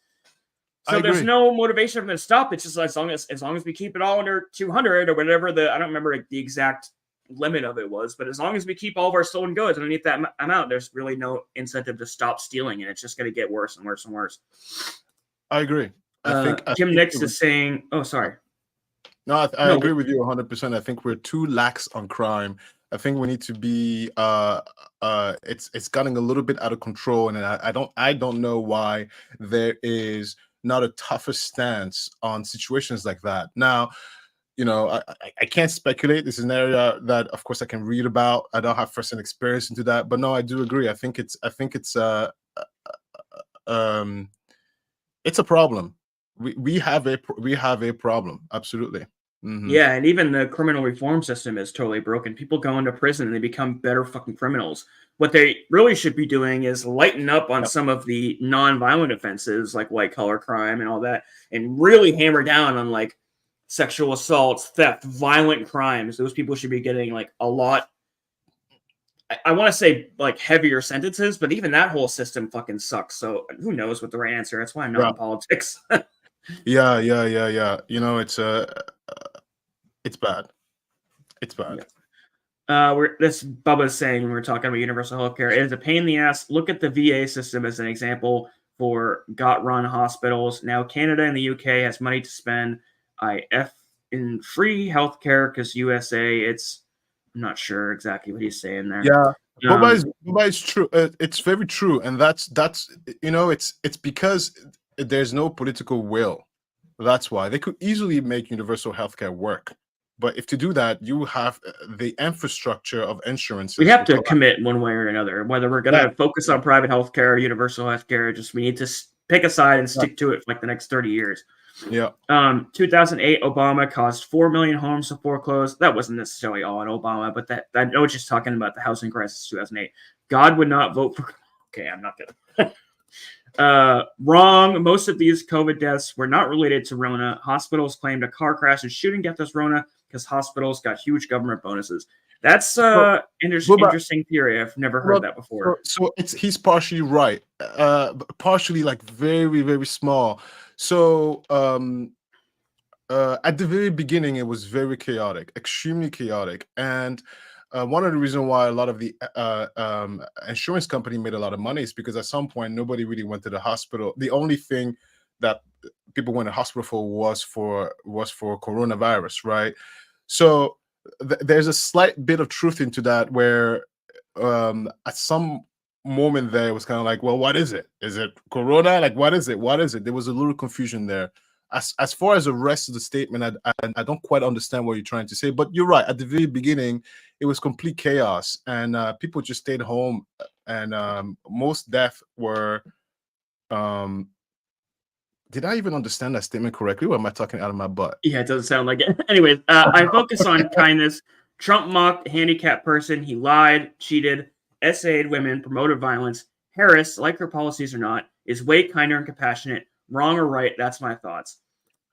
So there's no motivation for them to stop. It's just as long as we keep it all under 200 or whatever I don't remember the exact limit of it was, but as long as we keep all of our stolen goods underneath that amount, there's really no incentive to stop stealing, and it's just going to get worse and worse and worse. I agree. I Jim think Nix it is saying, oh, sorry. No, I No, agree with you 100%. I think we're too lax on crime. I think we need to be it's getting a little bit out of control, and I don't know why there is not a tougher stance on situations like that. Now, I can't speculate. This is an area that of course I can read about. I don't have first-hand experience into that, but no, I do agree. I think um it's a problem. We have a problem. Absolutely. Mhm. yeah, and even the criminal reform system is totally broken. People go into prison and they become better fucking criminals. What they really should be doing is lighten up on Yep. some of the non-violent offenses like white collar crime and all that, and really hammer down on like sexual assaults, theft, violent crimes. Those people should be getting like a lot. I want to say like heavier sentences, but even that whole system fucking sucks. So who knows what the right answer? That's why I'm not Yeah. in politics. Yeah. It's bad. It's bad. This Bubba's saying when we're talking about universal healthcare, it is a pain in the ass. Look at the VA system as an example for got-run hospitals. Now Canada and the UK has money to spend. In free healthcare because USA, I'm not sure exactly what he's saying there. Yeah. Um, Boba is true. It's very true, and that's it's because there's no political will. That's why they could easily make universal healthcare work, but if to do that, you have the infrastructure of insurances. we have would to collapse. commit one way or another, whether we're going to focus on private healthcare or universal healthcare. Just we need to pick a side and stick to it for like the next 30 years. Yeah. 2008, Obama caused 4 million homes to foreclose. That wasn't necessarily all on Obama, but that I know just talking about the housing crisis 2008. God would not vote for. Okay, I'm not gonna. Wrong. Most of these COVID deaths were not related to Rona. Hospitals claimed a car crash and shooting death as Rona because hospitals got huge government bonuses. That's interesting theory. I've never heard that before. So he's partially right. Partially like very, very small. So at the very beginning, it was very chaotic, extremely chaotic, and one of the reasons why a lot of the insurance company made a lot of money is because at some point nobody really went to the hospital. The only thing that people went to hospital for was for coronavirus, right? So there's a slight bit of truth into that, where at some moment there it was kind of like, well, what is it? Is it corona? Like, what is it? What is it? There was a little confusion there. As far as the rest of the statement, I don't quite understand what you're trying to say, but you're right. At the very beginning, it was complete chaos, and people just stayed home, and most deaths were. Did I even understand that statement correctly, or am I talking out of my butt? Yeah, it doesn't sound like it. Anyways, I focus on kindness. Trump mocked a handicapped person. He lied, cheated, essayed women, promoted violence. Harris, like her policies or not, is way kinder and compassionate. Wrong or right, that's my thoughts.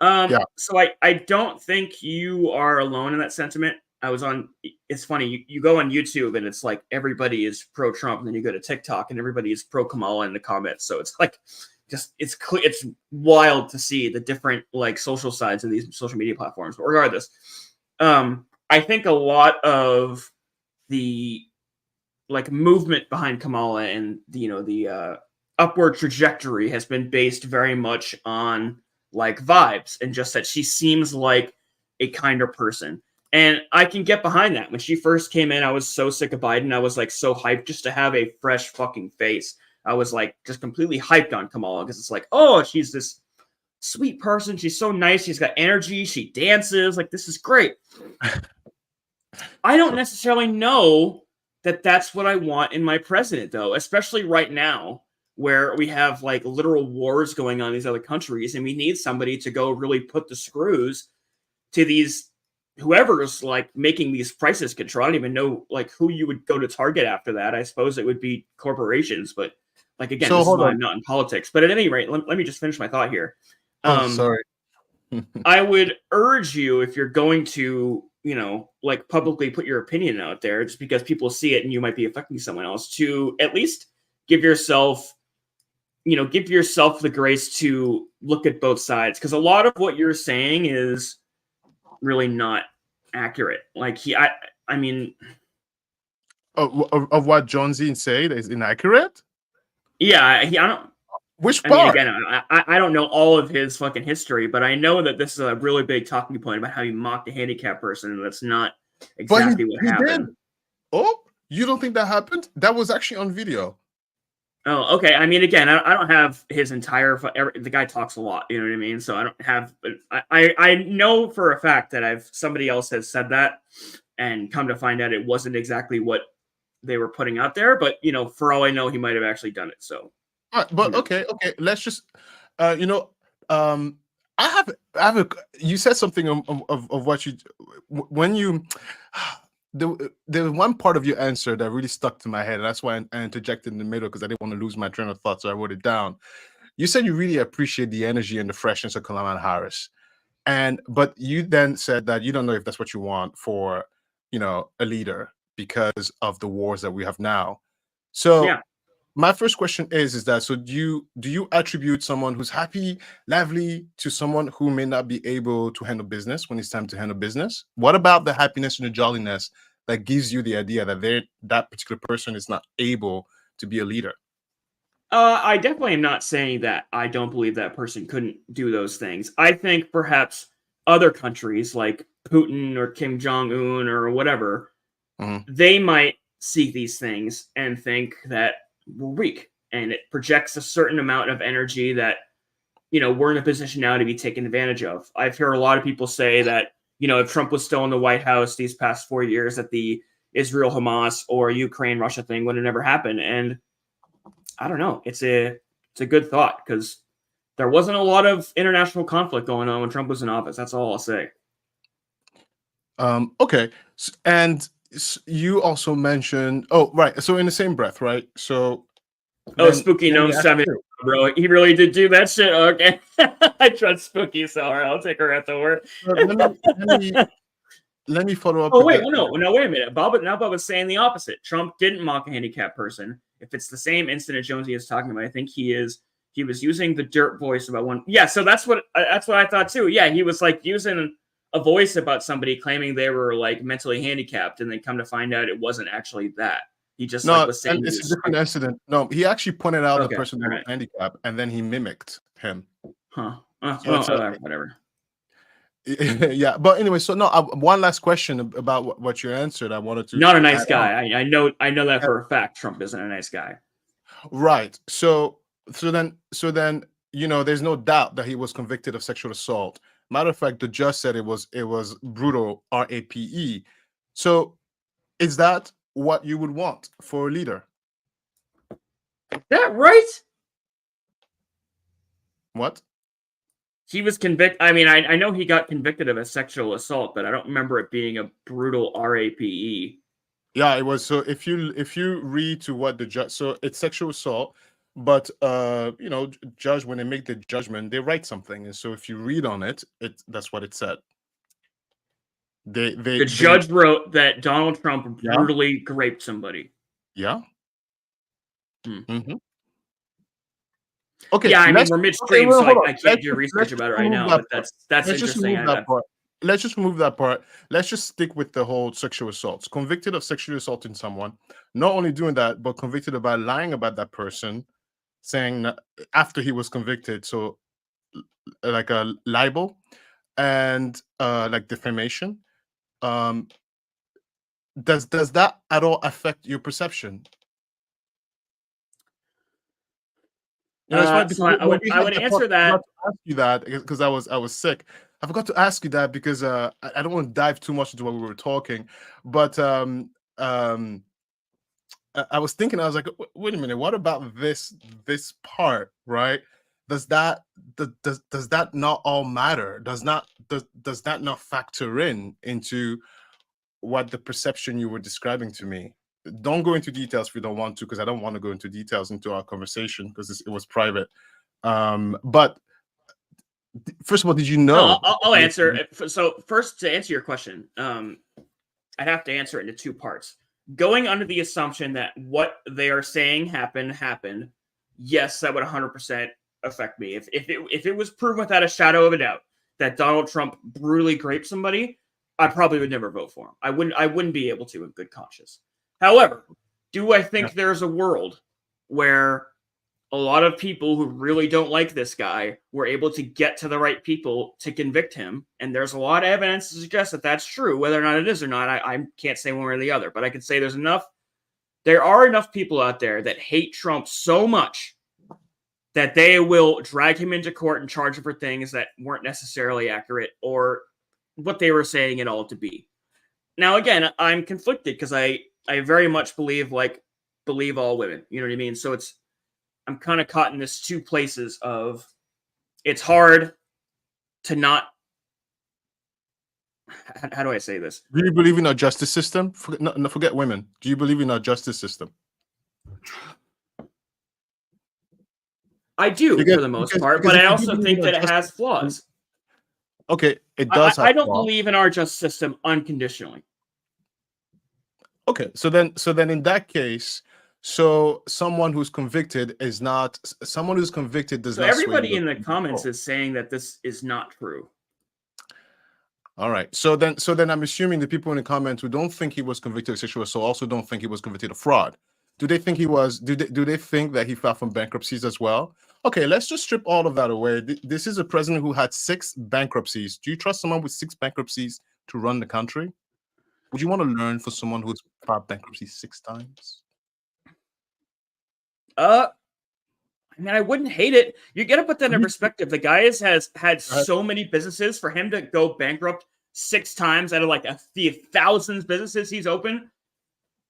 Yeah. So I don't think you are alone in that sentiment. It's funny, you go on YouTube and it's like everybody is pro-Trump, and then you go to TikTok and everybody is pro-Kamala in the comments. So it's like, it's wild to see the different like social sides of these social media platforms. But regardless, I think a lot of the like movement behind Kamala and the upward trajectory has been based very much on like vibes and just that she seems like a kinder person. And I can get behind that. When she first came in, I was so sick of Biden. I was like so hyped just to have a fresh fucking face. I was like just completely hyped on Kamala because it's like, oh, she's this sweet person. She's so nice. She's got energy. She dances. Like, this is great. I don't necessarily know that that's what I want in my president, though, especially right now where we have like literal wars going on in these other countries, and we need somebody to go really put the screws to these whoever's like making these prices control. I don't even know like who you would go to target after that. I suppose it would be corporations, but like again, this is why I'm not in politics. But at any rate, let me just finish my thought here. Sorry. I would urge you, if you're going to, like publicly put your opinion out there, just because people see it and you might be affecting someone else, to at least give yourself the grace to look at both sides. Because a lot of what you're saying is really not accurate. Like I mean, of what John Zine said is inaccurate. Yeah, I don't. Which I mean, part? again, I don't know all of his fucking history, but I know that this is a really big talking point about how he mocked a handicapped person, and that's not But exactly what he happened. did. Oh, you don't think that happened? That was actually on video. Oh, okay. I mean, again, I don't have his entire. The guy talks a lot. You know what I mean? So I don't have. I know for a fact that somebody else has said that, and come to find out it wasn't exactly what they were putting out there. But for all I know, he might have actually done it. So. All right, but Yeah. okay. Let's just, I have a. You said something of what you when you. There was one part of your answer that really stuck to my head, and that's why I interjected in the middle because I didn't want to lose my train of thought, so I wrote it down. You said you really appreciate the energy and the freshness of Kamala Harris, but you then said that you don't know if that's what you want for, a leader because of the wars that we have now. So Yeah. my first question is that so do you attribute someone who's happy, lively to someone who may not be able to handle business when it's time to handle business? What about the happiness and the jolliness that gives you the idea that that particular person is not able to be a leader? I definitely am not saying that I don't believe that person couldn't do those things. I think perhaps other countries like Putin or Kim Jong-un or whatever, they might see these things and think that we're weak, and it projects a certain amount of energy that, we're in a position now to be taken advantage of. I've heard a lot of people say that, if Trump was still in the White House these past 4 years, that the Israel-Hamas or Ukraine-Russia thing would have never happened. And I don't know. It's a good thought because there wasn't a lot of international conflict going on when Trump was in office. That's all I'll say. Okay. And you also mentioned, oh, right. So in the same breath, right? So Spooky then Gnome 7, bro. He really did do that shit. Okay. I trust Spooky, so all right, I'll take her at the word. Let me follow up. Oh, wait, no, wait a minute. Bob was saying the opposite. Trump didn't mock a handicapped person. If it's the same incident Jonesy is talking about, I think he was using the dirt voice about one. Yeah, so that's what I thought too. Yeah, he was like using a voice about somebody claiming they were like mentally handicapped, and then come to find out it wasn't actually that. He just was saying and it's a different incident. No, he actually pointed out the person that was right. handicapped, and then he mimicked him. Huh. Whatever. Yeah, but anyway, so no, one last question about what you answered. I wanted to not a nice guy. I know that for a fact. Trump isn't a nice guy. Right. So then there's no doubt that he was convicted of sexual assault. Matter of fact, the judge said it was brutal, RAPE. So is that what you would want for a leader? Is that right? What? He was convicted. I mean, I know he got convicted of a sexual assault, but I don't remember it being a brutal RAPE. Yeah, it was. So if you read to what the judge, so it's sexual assault, but judge, when they make the judgment, they write something, and so if you read on it, that's what it said. The judge wrote that Donald Trump brutally raped somebody. Yeah. Mm-hmm. Okay. Yeah, I mean we're midstream, so I can't do research about it right now. But that's interesting. Let's just remove that part. Let's just stick with the whole sexual assaults. Convicted of sexually assaulting someone, not only doing that, but convicted about lying about that person, saying that after he was convicted, so like a libel and like defamation. Does that at all affect your perception? I would answer that. I ask you that because I was sick. I forgot to ask you that because I don't want to dive too much into what we were talking, but I was thinking, I was like, wait a minute, what about this part, right? Does that not all matter? Does that not factor into what the perception you were describing to me? Don't go into details if you don't want to, because I don't want to go into details into our conversation because it was private. But first of all, did you know? No, I'll answer. So first, to answer your question, I'd have to answer it into two parts. Going under the assumption that what they are saying happened, yes, that would 100% affect me. If it was proven without a shadow of a doubt that Donald Trump brutally raped somebody, I probably would never vote for him. I wouldn't be able to in good conscience. However, do I think there's a world where a lot of people who really don't like this guy were able to get to the right people to convict him. And there's a lot of evidence to suggest that that's true. Whether or not it is or not, I can't say one way or the other. But I can say there are enough people out there that hate Trump so much that they will drag him into court and charge him for things that weren't necessarily accurate or what they were saying it all to be. Now, again, I'm conflicted because I very much believe all women. You know what I mean? So I'm kind of caught in this two places of it's hard to not. How do I say this? Do you believe in our justice system? Forget women. Do you believe in our justice system? I do Because- for the most because- part, because but if I you also believe think in that our it has justice- flaws. Okay, it does. I don't flaws. believe in our justice system unconditionally. Okay, so then in that case, so someone who's convicted is not someone who's convicted does So not. sway everybody the- in the comments is saying that this is not true. All right. So then I'm assuming the people in the comments who don't think he was convicted of sexual assault also don't think he was convicted of fraud. Do they think he was? Do they think that he filed for bankruptcies as well? Okay, let's just strip all of that away. This is a president who had 6 bankruptcies. Do you trust someone with 6 bankruptcies to run the country? Would you want to learn for someone who's filed bankruptcy 6 times? I mean, I wouldn't hate it. You got to put that in perspective. The guy has had so many businesses. For him to go bankrupt 6 times out of like the thousands businesses he's opened,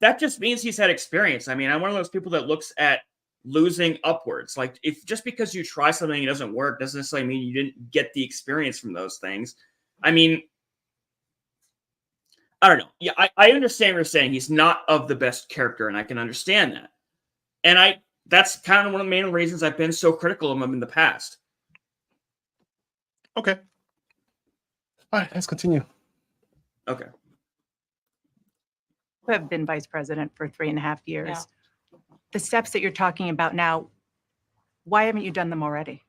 that just means he's had experience. I mean, I'm one of those people that looks at losing upwards. Like, if just because you try something and it doesn't work doesn't necessarily mean you didn't get the experience from those things. I mean, I don't know. Yeah, I understand what you're saying. He's not of the best character, and I can understand that. And that's kind of one of the main reasons I've been so critical of him in the past. Okay. All right, let's continue. Okay. You have been vice president for 3.5 years. Yeah. The steps that you're talking about now, why haven't you done them already?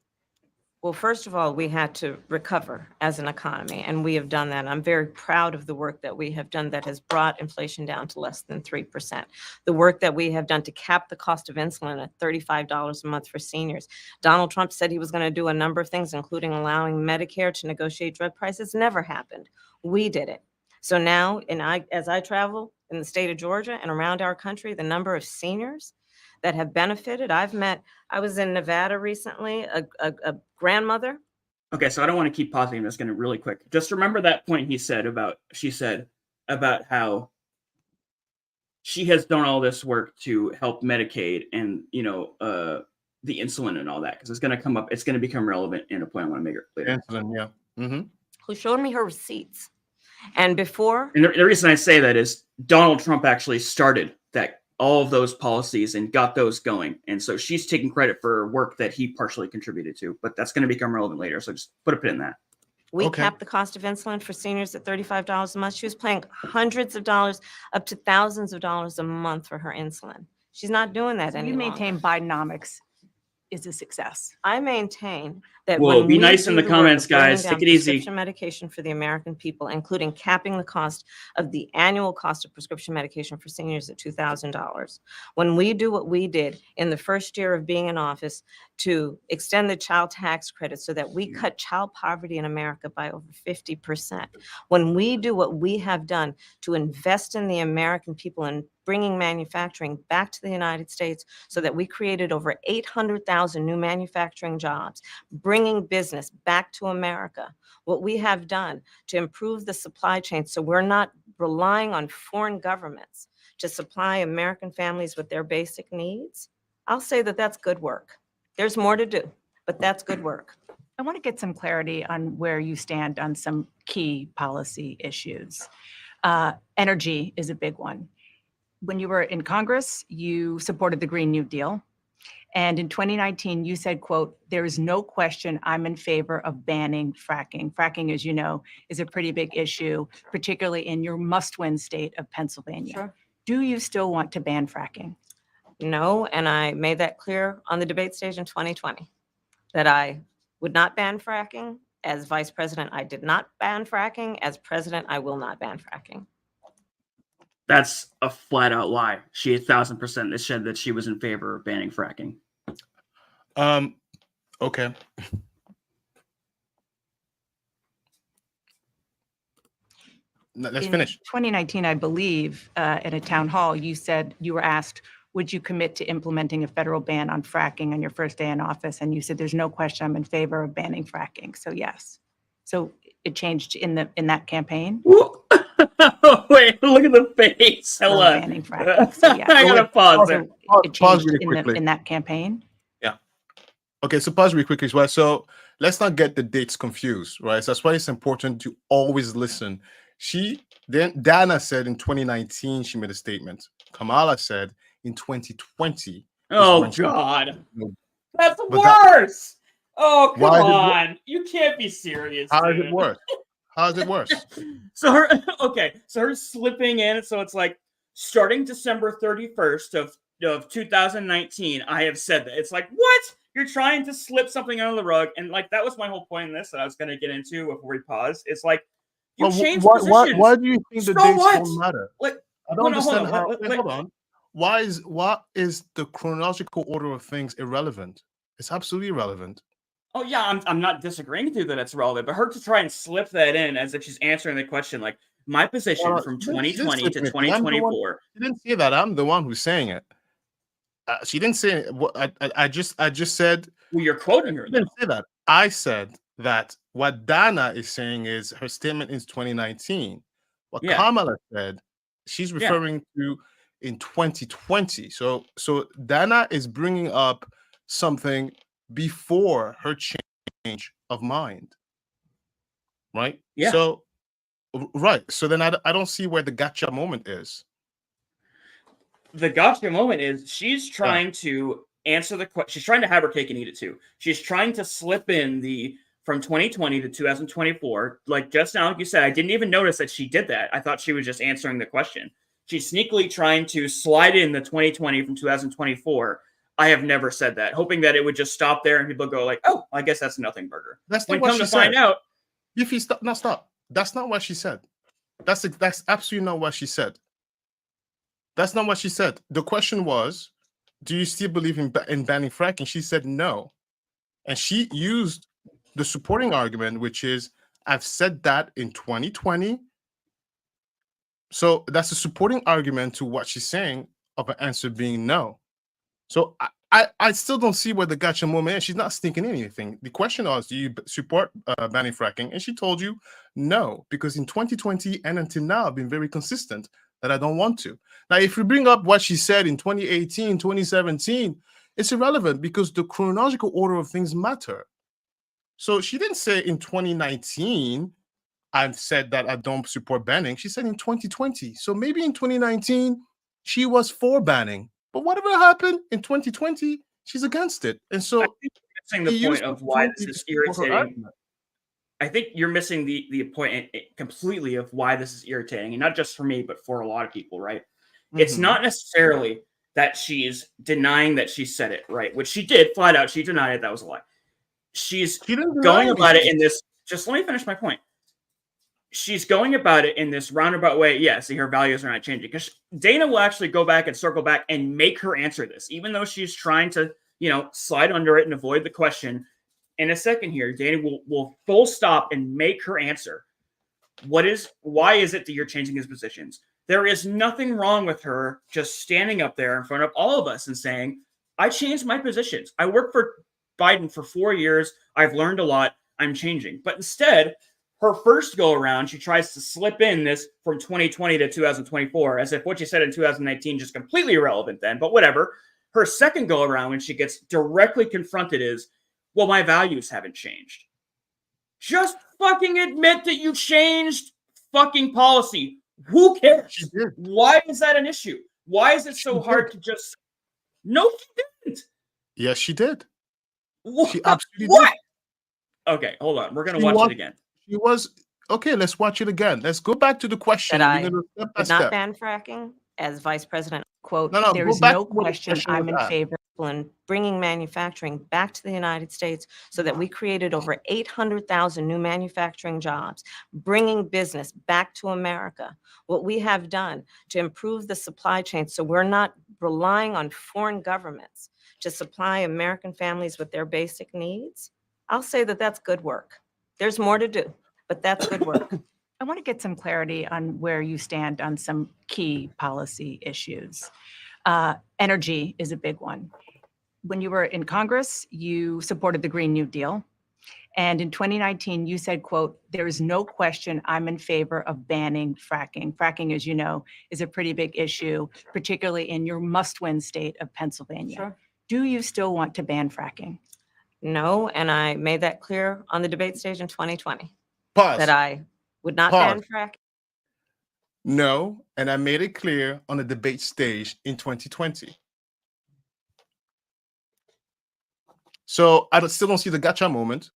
Well, first of all, we had to recover as an economy, and we have done that. I'm very proud of the work that we have done that has brought inflation down to less than 3%. The work that we have done to cap the cost of insulin at $35 a month for seniors. Donald Trump said he was going to do a number of things, including allowing Medicare to negotiate drug prices. Never happened. We did it. So now, as I travel in the state of Georgia and around our country, the number of seniors that have benefited. I was in Nevada recently, a grandmother. Okay, so I don't want to keep pausing. I'm just going to really quick. Just remember that point she said about how she has done all this work to help Medicaid and, the insulin and all that, because it's going to come up. It's going to become relevant in a point I want to make it later. Insulin, yeah. Mm-hmm. Who showed me her receipts. And before, And the reason I say that is Donald Trump actually started all of those policies and got those going. And so she's taking credit for work that he partially contributed to, but that's going to become relevant later. So just put a pin in that. we Okay. capped the cost of insulin for seniors at $35 a month. She was paying hundreds of dollars, up to thousands of dollars a month for her insulin. She's not doing that So any you longer. maintain Bidenomics is a success. I maintain that Whoa, when be we nice in do the work of comments, bringing guys. down Take it easy. prescription medication for the American people, including capping the cost of the annual cost of prescription medication for seniors at $2,000. When we do what we did in the first year of being in office to extend the child tax credit so that we cut child poverty in America by over 50%, when we do what we have done to invest in the American people and bringing manufacturing back to the United States so that we created over 800,000 new manufacturing jobs, bringing business back to America. What we have done to improve the supply chain so we're not relying on foreign governments to supply American families with their basic needs, I'll say that that's good work. There's more to do, but that's good work. I want to get some clarity on where you stand on some key policy issues. Energy is a big one. When you were in Congress, you supported the Green New Deal. And in 2019, you said, quote, "There is no question I'm in favor of banning fracking." Fracking, as you know, is a pretty big issue, particularly in your must-win state of Pennsylvania. Sure. Do you still want to ban fracking? No, and I made that clear on the debate stage in 2020, that I would not ban fracking. As vice president, I did not ban fracking. As president, I will not ban fracking. That's a flat out lie. She 1,000% said that she was in favor of banning fracking. Okay. Let's In finish. 2019, I believe, in a town hall, you said you were asked, would you commit to implementing a federal ban on fracking on your first day in office? And you said, there's no question I'm in favor of banning fracking. So yes. So it changed in that campaign Wait, look at the face. for Hold on. banning fracking. So yeah. I gotta pause there. So it Pause changed really quickly. in that campaign. Okay, so pause really quickly as well. So let's not get the dates confused, right? So that's why it's important to always listen. Dana said in 2019 she made a statement. Kamala said in 2020. Oh God, that's But worse. Oh come Why is it on, you can't be serious. how is dude. it worse? How is it worse? So her slipping in. So it's like starting December 31st of 2019. I have said that. It's like, what? You're trying to slip something under the rug, and like that was my whole point in this that I was going to get into before we pause. It's like you changed positions. Why do you think the So dates what? don't matter? Like, I don't no, hold understand on, how. let- Wait, let- hold on. What is the chronological order of things irrelevant? It's absolutely irrelevant. Oh yeah, I'm not disagreeing with you that it's relevant, but her to try and slip that in as if she's answering the question, like my position from She didn't 2020 to slip anything. I'm the one- 2024. She didn't say that. I'm the one who's saying it. She didn't say it. I just said. Well, you're quoting her. I didn't say that. I said that what Dana is saying is her statement is 2019. What Yeah. Kamala said, she's referring to in 2020. So Dana is bringing up something before her change of mind, right? Yeah. So right. So then I don't see where the gotcha moment is. The gotcha moment is she's trying to answer the question. She's trying to have her cake and eat it too. She's trying to slip in the from 2020 to 2024. Like just now, like you said, I didn't even notice that she did that. I thought she was just answering the question. She's sneakily trying to slide in the 2020 from 2024. I have never said that, hoping that it would just stop there and people go like, "Oh, I guess that's nothing burger." That's When not what come she to find said. out, If you stop, stop. That's not what she said. That's absolutely not what she said. That's not what she said. The question was, do you still believe in banning fracking? She said no. And she used the supporting argument, which is, I've said that in 2020. So that's a supporting argument to what she's saying of an answer being no. So I still don't see where the gotcha moment is. She's not sneaking in anything. The question was, do you support banning fracking? And she told you no, because in 2020 and until now, I've been very consistent that I don't want to. Now, if we bring up what she said in 2018, 2017, it's irrelevant because the chronological order of things matter. So she didn't say in 2019, I've said that I don't support banning. She said in 2020. So maybe in 2019, she was for banning. But whatever happened in 2020, she's against it. And so I think you're missing the point of why this is irritating. I think you're missing the point completely of why this is irritating, and not just for me, but for a lot of people, right? It's not necessarily that she's denying that she said it, right? Which she did flat out. She denied it. That was a lie. She's going about it in this. Just let me finish my point. She's going about it in this roundabout way. Yeah, see, her values are not changing because Dana will actually go back and circle back and make her answer this, even though she's trying to, slide under it and avoid the question. In a second here, Dana will full stop and make her answer. Why is it that you're changing his positions? There is nothing wrong with her just standing up there in front of all of us and saying, I changed my positions. I worked for Biden for 4 years. I've learned a lot. I'm changing. But instead, her first go around, she tries to slip in this from 2020 to 2024 as if what she said in 2019 just completely irrelevant then, but whatever. Her second go around when she gets directly confronted is, well, my values haven't changed. Just fucking admit that you changed fucking policy. Who cares? She did. Why is that an issue? Why is it so hard to just... No, she didn't. Yes, she did. What? She absolutely What? did. Okay, hold on. We're going to watch it again. She was okay. Let's watch it again. Let's go back to the question. That I We're gonna step by Did not step. ban fracking as vice president. Quote, No, there go is back no to what the question question I'm was in asked. favor and bringing manufacturing back to the United States so that we created over 800,000 new manufacturing jobs, bringing business back to America. What we have done to improve the supply chain so we're not relying on foreign governments to supply American families with their basic needs, I'll say that that's good work. There's more to do, but that's good work. I want to get some clarity on where you stand on some key policy issues. Energy is a big one. When you were in Congress, you supported the Green New Deal. And in 2019, you said, quote, "There is no question I'm in favor of banning fracking." Fracking, as you know, is a pretty big issue, particularly in your must-win state of Pennsylvania. Sure. Do you still want to ban fracking? No, and I made that clear on the debate stage in 2020, Pause. that I would not Pause. ban fracking. No, and I made it clear on the debate stage in 2020. So I still don't see the gotcha moment.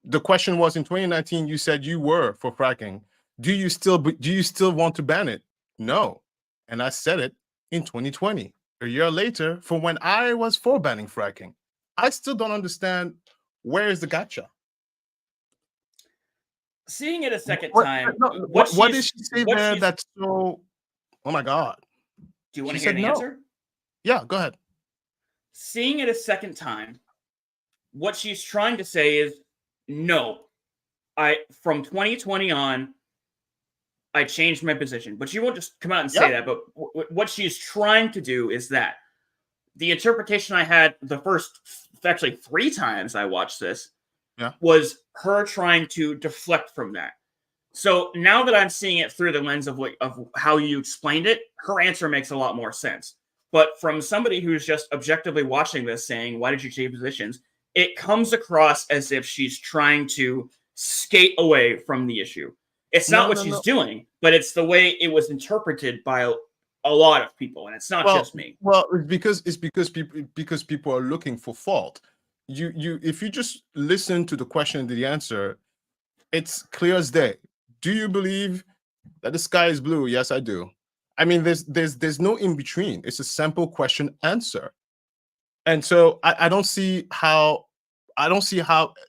The question was in 2019, you said you were for fracking. Do you still want to ban it? No. And I said it in 2020, a year later, for when I was for banning fracking. I still don't understand where is the gotcha. Seeing it a second What, time. no, what did she say what there she's- that's so, oh my God. Do you want to she hear said the no. answer? Yeah, go ahead. Seeing it a second time, what she's trying to say is, no, from 2020 on, I changed my position. But she won't just come out and say that. But what she's trying to do is that the interpretation I had the first, actually 3 times I watched this, was her trying to deflect from that. So now that I'm seeing it through the lens of how you explained it, her answer makes a lot more sense. But from somebody who's just objectively watching this saying, why did you change positions? It comes across as if she's trying to skate away from the issue. It's not what she's doing, but it's the way it was interpreted by a lot of people, and it's not just me. Well, it's because people are looking for fault. If you just listen to the question and the answer, it's clear as day. Do you believe that the sky is blue? Yes, I do. I mean, there's no in between. It's a simple question answer. And so I don't see how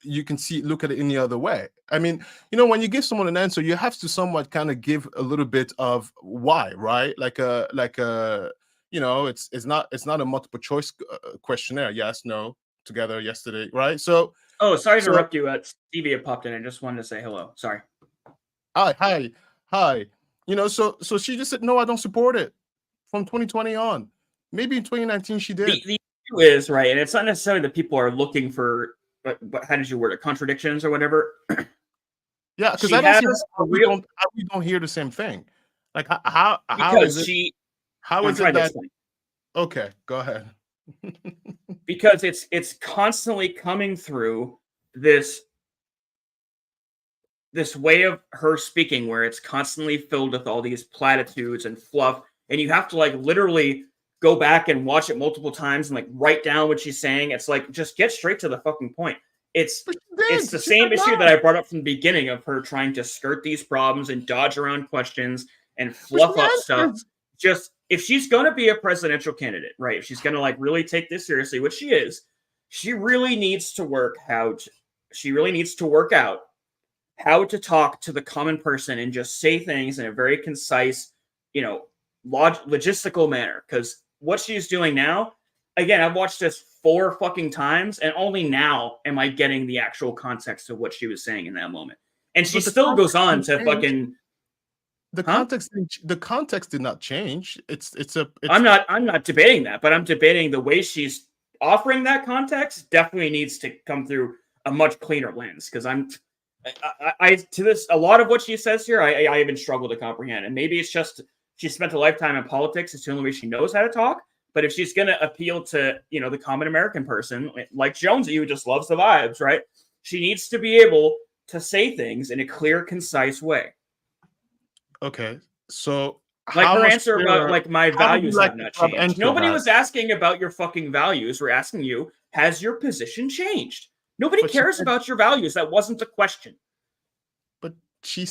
you can look at it any other way. I mean, when you give someone an answer, you have to somewhat kind of give a little bit of why, right? Like it's not a multiple choice questionnaire. Yes, no, together, yesterday, right? So. Oh, sorry to interrupt you. Stevie had popped in. I just wanted to say hello. Sorry. Hi. So she just said, no, I don't support it from 2020 on. Maybe in 2019 she did. The issue is, right, and it's not necessarily that people are looking for, but how did you word it, contradictions or whatever? Yeah, because I don't see how we don't hear the same thing. Like how is it? How is it that? Okay, go ahead. Because it's constantly coming through this way of her speaking where it's constantly filled with all these platitudes and fluff, and you have to literally go back and watch it multiple times and write down what she's saying. It's just get straight to the fucking point. It's the same issue that I brought up from the beginning of her trying to skirt these problems and dodge around questions and fluff up stuff. Just if she's going to be a presidential candidate, right? If she's going to really take this seriously, which she is, she really needs to work out how to talk to the common person and just say things in a very concise, logistical manner. Because what she's doing now, again, I've watched this 4 fucking times, and only now am I getting the actual context of what she was saying in that moment. And she still goes on to fucking. The context did not change. I'm not debating that, but I'm debating the way she's offering that context definitely needs to come through a much cleaner lens. Because a lot of what she says here, I even struggle to comprehend. And maybe it's just she spent a lifetime in politics. It's the only way she knows how to talk. But if she's going to appeal to, the common American person, like Jonesy, who just loves the vibes, right? She needs to be able to say things in a clear, concise way. Okay. So her answer about my values have not changed. Nobody was asking about your fucking values. We're asking you, has your position changed? Nobody cares about your values. That wasn't the question. But she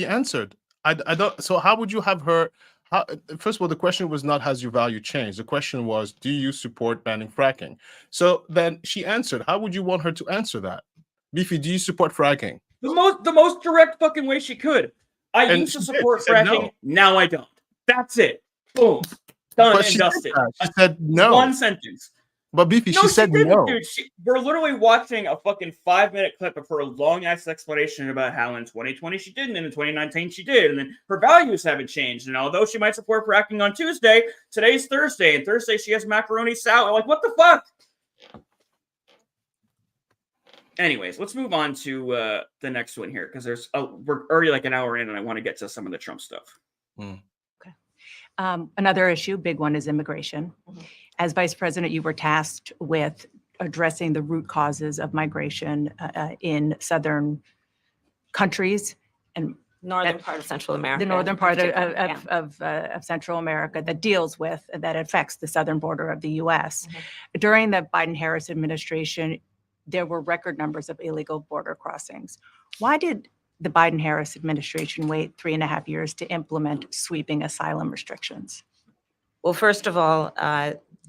answered. I don't. So how would you have her? how, first of all, the question was not has your value changed. The question was, do you support banning fracking? So then she answered. How would you want her to answer that? Beefy, do you support fracking? The most direct fucking way she could. I And used to she did. support She said fracking. no. Now I don't. That's it. Boom. Done But and she did dusted. that. She said no. One sentence. But Beefy, No, she she said didn't, no. dude. We're literally watching a fucking 5-minute clip of her long ass explanation about how in 2020 she didn't, and in 2019 she did, and then her values haven't changed. And although she might support fracking on Tuesday, today's Thursday, and Thursday she has macaroni salad. Like, what the fuck? Anyways, let's move on to the next one here because we're already like an hour in, and I want to get to some of the Trump stuff. Another issue, big one, is immigration. As Vice President, you were tasked with addressing the root causes of migration in southern countries and Northern part of Central America. the northern in part particular, yeah. of Central America that affects the southern border of the U.S. During the Biden-Harris administration, there were record numbers of illegal border crossings. Why did the Biden-Harris administration wait 3.5 years to implement sweeping asylum restrictions? Well, first of all,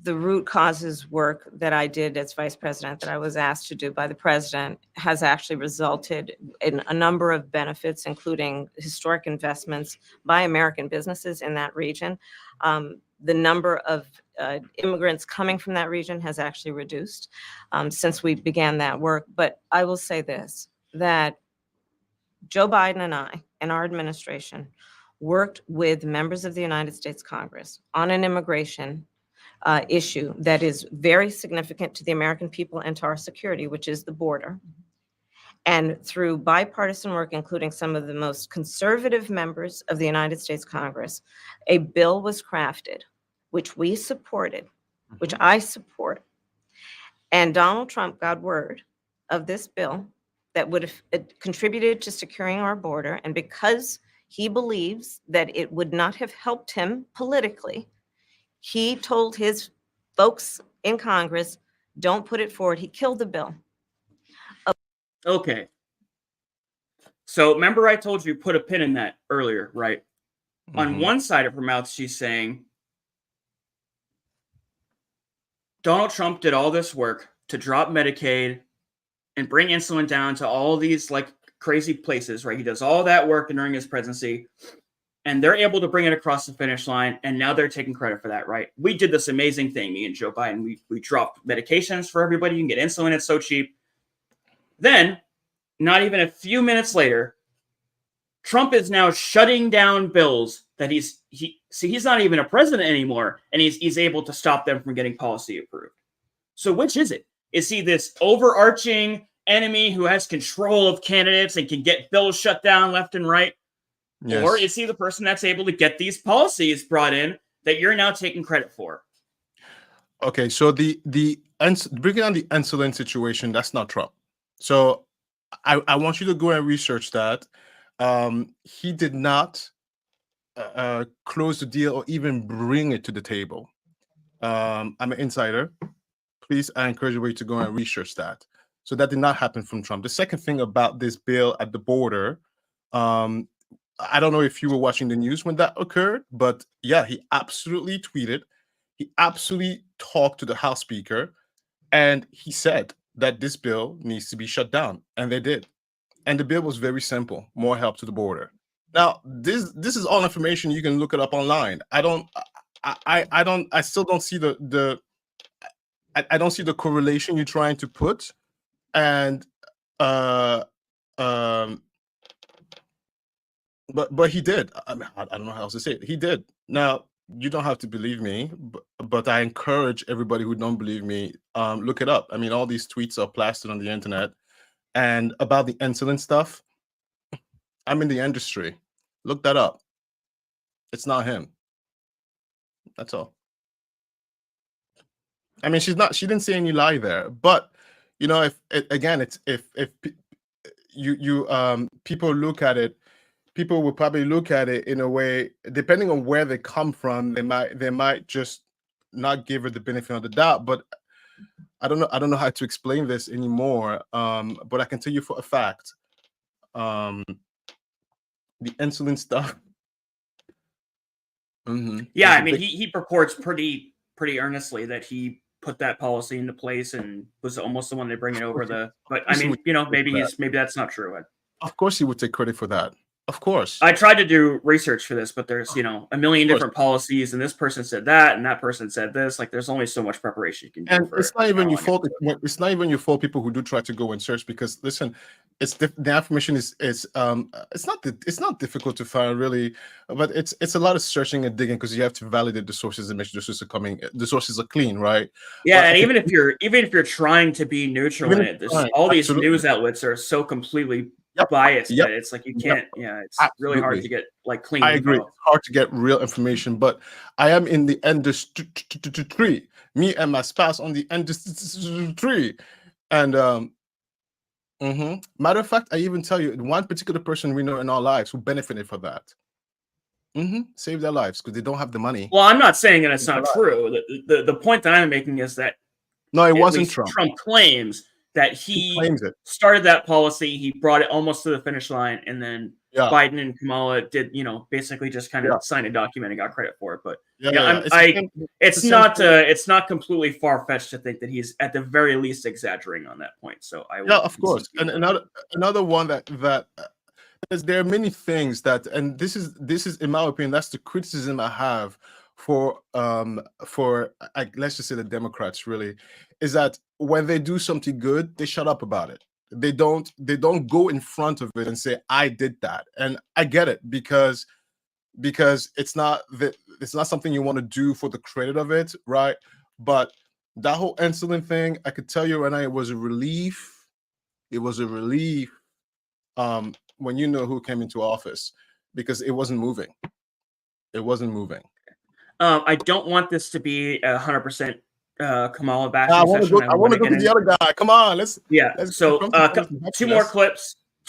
the root causes work that I did as vice president, that I was asked to do by the president, has actually resulted in a number of benefits, including historic investments by American businesses in that region. The number of immigrants coming from that region has actually reduced since we began that work. But I will say this, that Joe Biden and I and our administration worked with members of the United States Congress on an immigration issue that is very significant to the American people and to our security, which is the border. And through bipartisan work, including some of the most conservative members of the United States Congress, a bill was crafted, which we supported, which I support. And Donald Trump got word of this bill that would have contributed to securing our border. And because he believes that it would not have helped him politically, he told his folks in Congress, don't put it forward. He killed the bill. Okay. So remember I told you put a pin in that earlier, right? On one side of her mouth, she's saying, Donald Trump did all this work to drop Medicaid and bring insulin down to all these like crazy places, right? He does all that work during his presidency, and they're able to bring it across the finish line, and now they're taking credit for that, right? We did this amazing thing, me and Joe Biden. We dropped medications for everybody. You can get insulin, it's so cheap. Then, not even a few minutes later, Trump is now shutting down bills that he's not even a president anymore, and he's able to stop them from getting policy approved. So which is it? Is he this overarching enemy who has control of candidates and can get bills shut down left and right? Yes. Or is he the person that's able to get these policies brought in that you're now taking credit for? Okay, so the bringing on the insulin situation, that's not Trump. So I want you to go and research that. He did not close the deal or even bring it to the table. I'm an insider. Please, I encourage you to go and research that. So that did not happen from Trump. The second thing about this bill at the border, I don't know if you were watching the news when that occurred, but yeah, he absolutely tweeted. He absolutely talked to the House Speaker, and he said that this bill needs to be shut down, and they did. And the bill was very simple: more help to the border. Now, this is all information. You can look it up online. I still don't see I don't see the correlation you're trying to put, and but he did. I mean, I don't know how else to say it. He did. Now, you don't have to believe me, but I encourage everybody who don't believe me, look it up. I mean, all these tweets are plastered on the internet, and about the insulin stuff, I'm in the industry. Look that up. It's not him. That's all. I mean, she didn't say any lie there, but you know, if people look at it, people will probably look at it in a way, depending on where they come from, they might just not give her the benefit of the doubt. But I don't know how to explain this anymore. But I can tell you for a fact, the insulin stuff, Yeah, There's I a mean, big- he purports pretty earnestly that he put that policy into place and was almost the one to bring it over the. But I course he mean, would maybe for maybe that's not true. of course, he would take credit for that. Of course. I tried to do research for this, but there's a million Of course. different policies, and this person said that, and that person said this. Like, there's only so much preparation you can do. And for it's not even your following fault. it. It's not even your fault. People who do try to go and search, because listen, the information is it's not difficult to find really, but it's a lot of searching and digging, because you have to validate the sources and make sure the sources are clean, right? Yeah, But and I even if you're trying to be neutral in Even if it, there's trying, all these absolutely. news outlets are so completely Yep, biased yep, that it's like you yep, can't. Yeah, it's really hard to absolutely. get like clean I agree. info. It's hard to get real information, but I am in the industry. Me and my spouse on the industry, and matter of fact, I even tell you one particular person we know in our lives who benefited from that. Saved their lives because they don't have the money. Well, I'm not saying that it's not Right. true. The point that I'm making is that No, it at wasn't least Trump. Trump claims that He he claims it. started that policy. He brought it almost to the finish line, and then Yeah, Biden and Kamala did, basically just kind of Yeah. sign a document and got credit for it. But yeah. yeah, It's the same- it's the same not thing. it's not completely far fetched to think that he's at the very least exaggerating on that point. So I Yeah, would of course. concede And to that. another one that there are many things that, and this is in my opinion, that's the criticism I have for let's just say the Democrats, really, is that when they do something good, they shut up about it. They don't go in front of it and say, I did that. And I get it, because it's not something you want to do for the credit of it, right? But that whole insulin thing, I could tell you right now, it was a relief. It was a relief when you know who came into office, because it wasn't moving. It wasn't moving. I don't want this to be 100% Kamala bashing I want session. to go to the other guy. Come on, let's So come to some two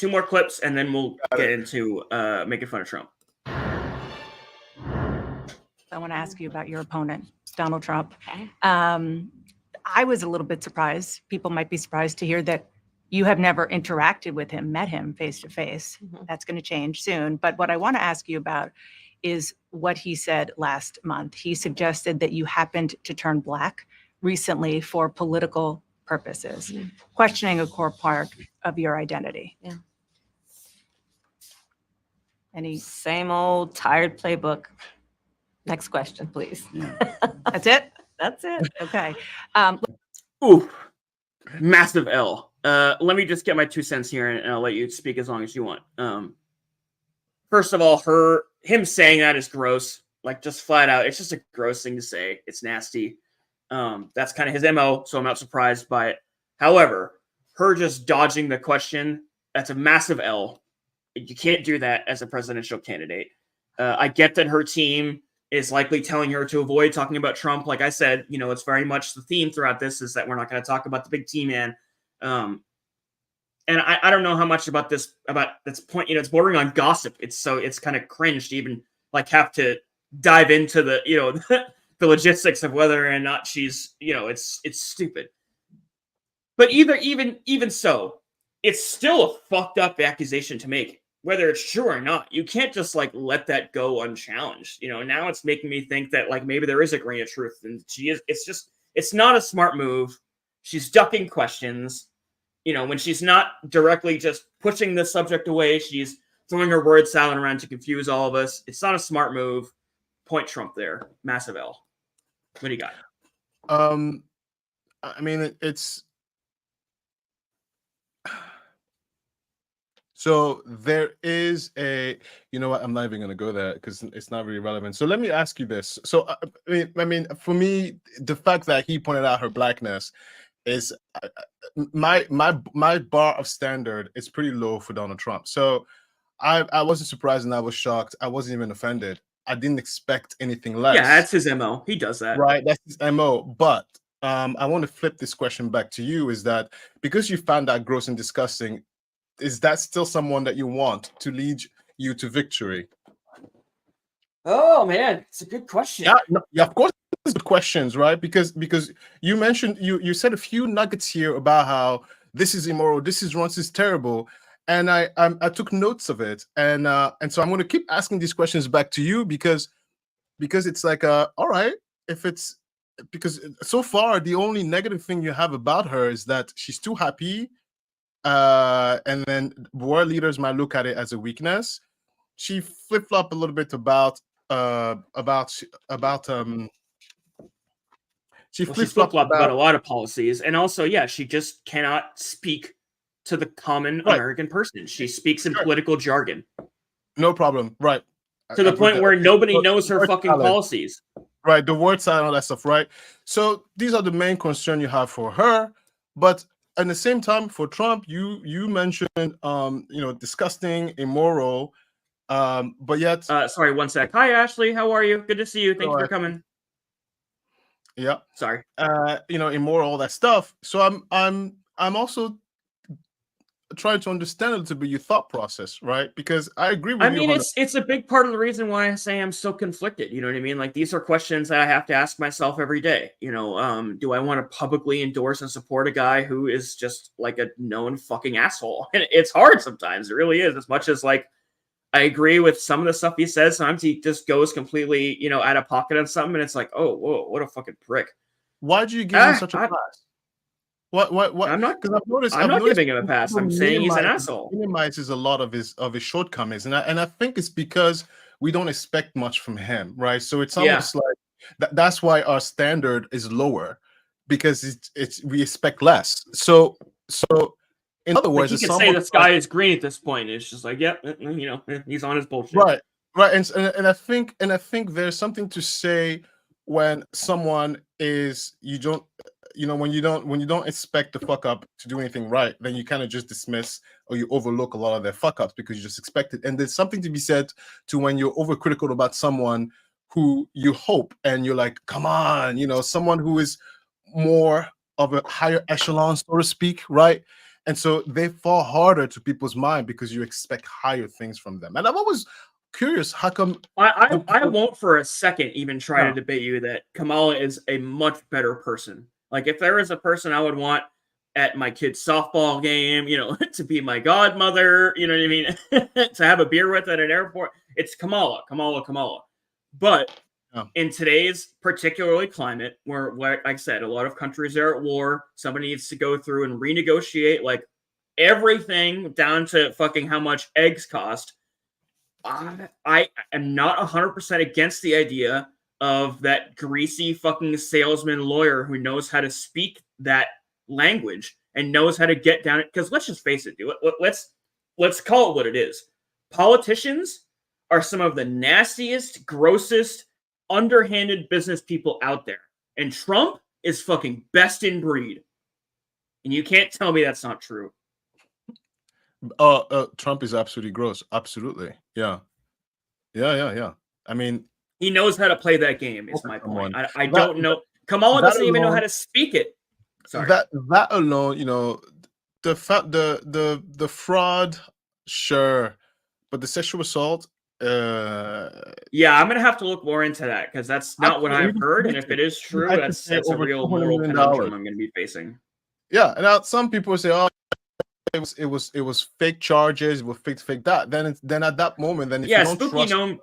more clips, and then we'll get into making fun of Trump. I want to ask you about your opponent, Donald Trump. Okay. I was a little bit surprised. People might be surprised to hear that you have never interacted with him, met him face to face. Mhm. That's going to change soon. But what I want to ask you about is what he said last month. He suggested that you happened to turn Black recently for political purposes, Mhm. questioning a core part of your identity. Yeah. Any? Same old tired playbook. Next question, please. That's it? That's it. Okay. Ooh, massive L. Let me just get my 2 cents here, and I'll let you speak as long as you want. First of all, him saying that is gross. Like, just flat out, it's just a gross thing to say. It's nasty. That's kind of his MO, so I'm not surprised by it. However, her just dodging the question, that's a massive L. You can't do that as a presidential candidate. I get that her team is likely telling her to avoid talking about Trump. Like I said, it's very much the theme throughout this is that we're not going to talk about the big T man. And I don't know how much about this point, it's bordering on gossip. It's kind of cringe to even like have to dive into the, the logistics of whether or not she's, it's stupid. But even so, it's still a fucked up accusation to make, whether it's true or not. You can't just like let that go unchallenged. Now it's making me think that like maybe there is a grain of truth, and it's not a smart move. She's ducking questions. When she's not directly just pushing the subject away, she's throwing her word salad around to confuse all of us. It's not a smart move. Point Trump there. Massive L. What do you got? I mean, it's so there is you know what, I'm not even going to go there because it's not really relevant. So let me ask you this. So I mean, for me, the fact that he pointed out her Blackness is my bar of standard is pretty low for Donald Trump. So I wasn't surprised and I was shocked. I wasn't even offended. I didn't expect anything less. Yeah, that's his MO. He does that. Right, that's his MO. But I want to flip this question back to you, is that because you found that gross and disgusting, is that still someone that you want to lead you to victory? Oh man, it's a good question. Yeah, of course it's good questions, right? Because you mentioned, you said a few nuggets here about how this is immoral, this is wrong, this is terrible. And I took notes of it. And so I'm going to keep asking these questions back to you, because because it's like, all right, if it's because so far the only negative thing you have about her is that she's too happy, and then world leaders might look at it as a weakness. She flip-flopped a little bit about she Well, she's flip-flopped flip-flopped about about a lot of policies, and also, yeah, she just cannot speak to the common Right. American person. She speaks in Sure. political jargon no problem, right? to the With point where nobody word- knows her word fucking salad. policies. Right, the word salad and all that stuff, right? So these are the main concern you have for her, but at the same time, for Trump, you mentioned disgusting, immoral, but yet Sorry, one sec. Hi, Ashley. How are you? Good to see you. Thank you for coming. yeah, Sorry. immoral, all that stuff. So I'm also trying to understand a little bit your thought process, right? Because I agree with I you. mean, it's a big part of the reason why I say I'm so conflicted. You know what I mean? Like, these are questions that I have to ask myself every day. You know, do I want to publicly endorse and support a guy who is just like a known fucking asshole? And it's hard sometimes. It really is. As much as like I agree with some of the stuff he says, sometimes he just goes completely, out of pocket on something, and it's like, oh, whoa, what a fucking prick. Why'd you give him such a I- pass? What? I'm not. Because I'm not noticed giving him a pass. people I'm saying he's an asshole. minimizes a lot of his shortcomings, and I think it's because we don't expect much from him, right? So it's Yeah. almost like that's why our standard is lower, because it's we expect less. So in other Like, words, he it's can say the almost sky is green at this point. It's just like, yep, he's on his bullshit. right, and I think there's something to say when someone is when you don't expect the fuck up to do anything right, then you kind of just dismiss or you overlook a lot of their fuck ups because you just expect it. And there's something to be said to when you're overcritical about someone who you hope and you're like, come on, someone who is more of a higher echelon, so to speak, right? And so they fall harder to people's mind because you expect higher things from them. And I'm always curious, how come I won't for a second even try Yeah. to debate you that Kamala is a much better person. Like, if there is a person I would want at my kid's softball game, to be my godmother, you know what I mean, to have a beer with at an airport, it's Kamala. But Yeah. in today's particularly climate, where, like I said, a lot of countries are at war, somebody needs to go through and renegotiate like everything down to fucking how much eggs cost. I am not 100% against the idea of that greasy fucking salesman lawyer who knows how to speak that language and knows how to get down it. Because let's just face it, dude. Let's call it what it is. Politicians are some of the nastiest, grossest, underhanded business people out there. And Trump is fucking best in breed. And you can't tell me that's not true. Trump is absolutely gross. Absolutely. Yeah. I mean, He knows how to play that game, is my Someone. point. I don't know. Kamala that doesn't even know alone- how to speak it. Sorry. that alone, the fraud, sure, but the sexual assault, Yeah, I'm going to have to look more into that because that's not what I've heard. And if it is true, had to that's pay a over real $200 moral million. conundrum I'm going to be facing. yeah. And now some people say, oh, it was fake charges, it was fake that. Then at that moment, then if Yeah, you don't Spooky trust, Gnome,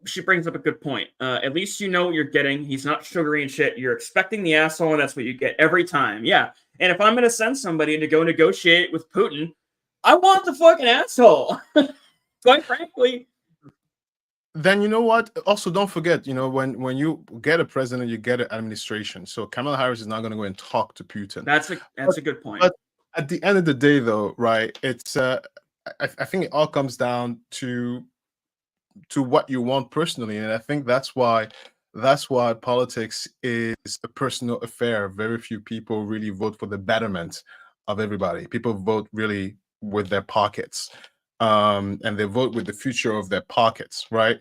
she brings up a good point. At least you know what you're getting. He's not sugary and shit. You're expecting the asshole, and that's what you get every time. Yeah. And if I'm going to send somebody to go negotiate with Putin, I want the fucking asshole. Quite frankly. then you know what? Also, don't forget, when you get a president, you get an administration. So Kamala Harris is not going to go and talk to Putin. That's a good point. But at the end of the day, though, right? It's I think it all comes down to what you want personally, and I think that's why politics is a personal affair. Very few people really vote for the betterment of everybody. People vote really with their pockets, and they vote with the future of their pockets, right?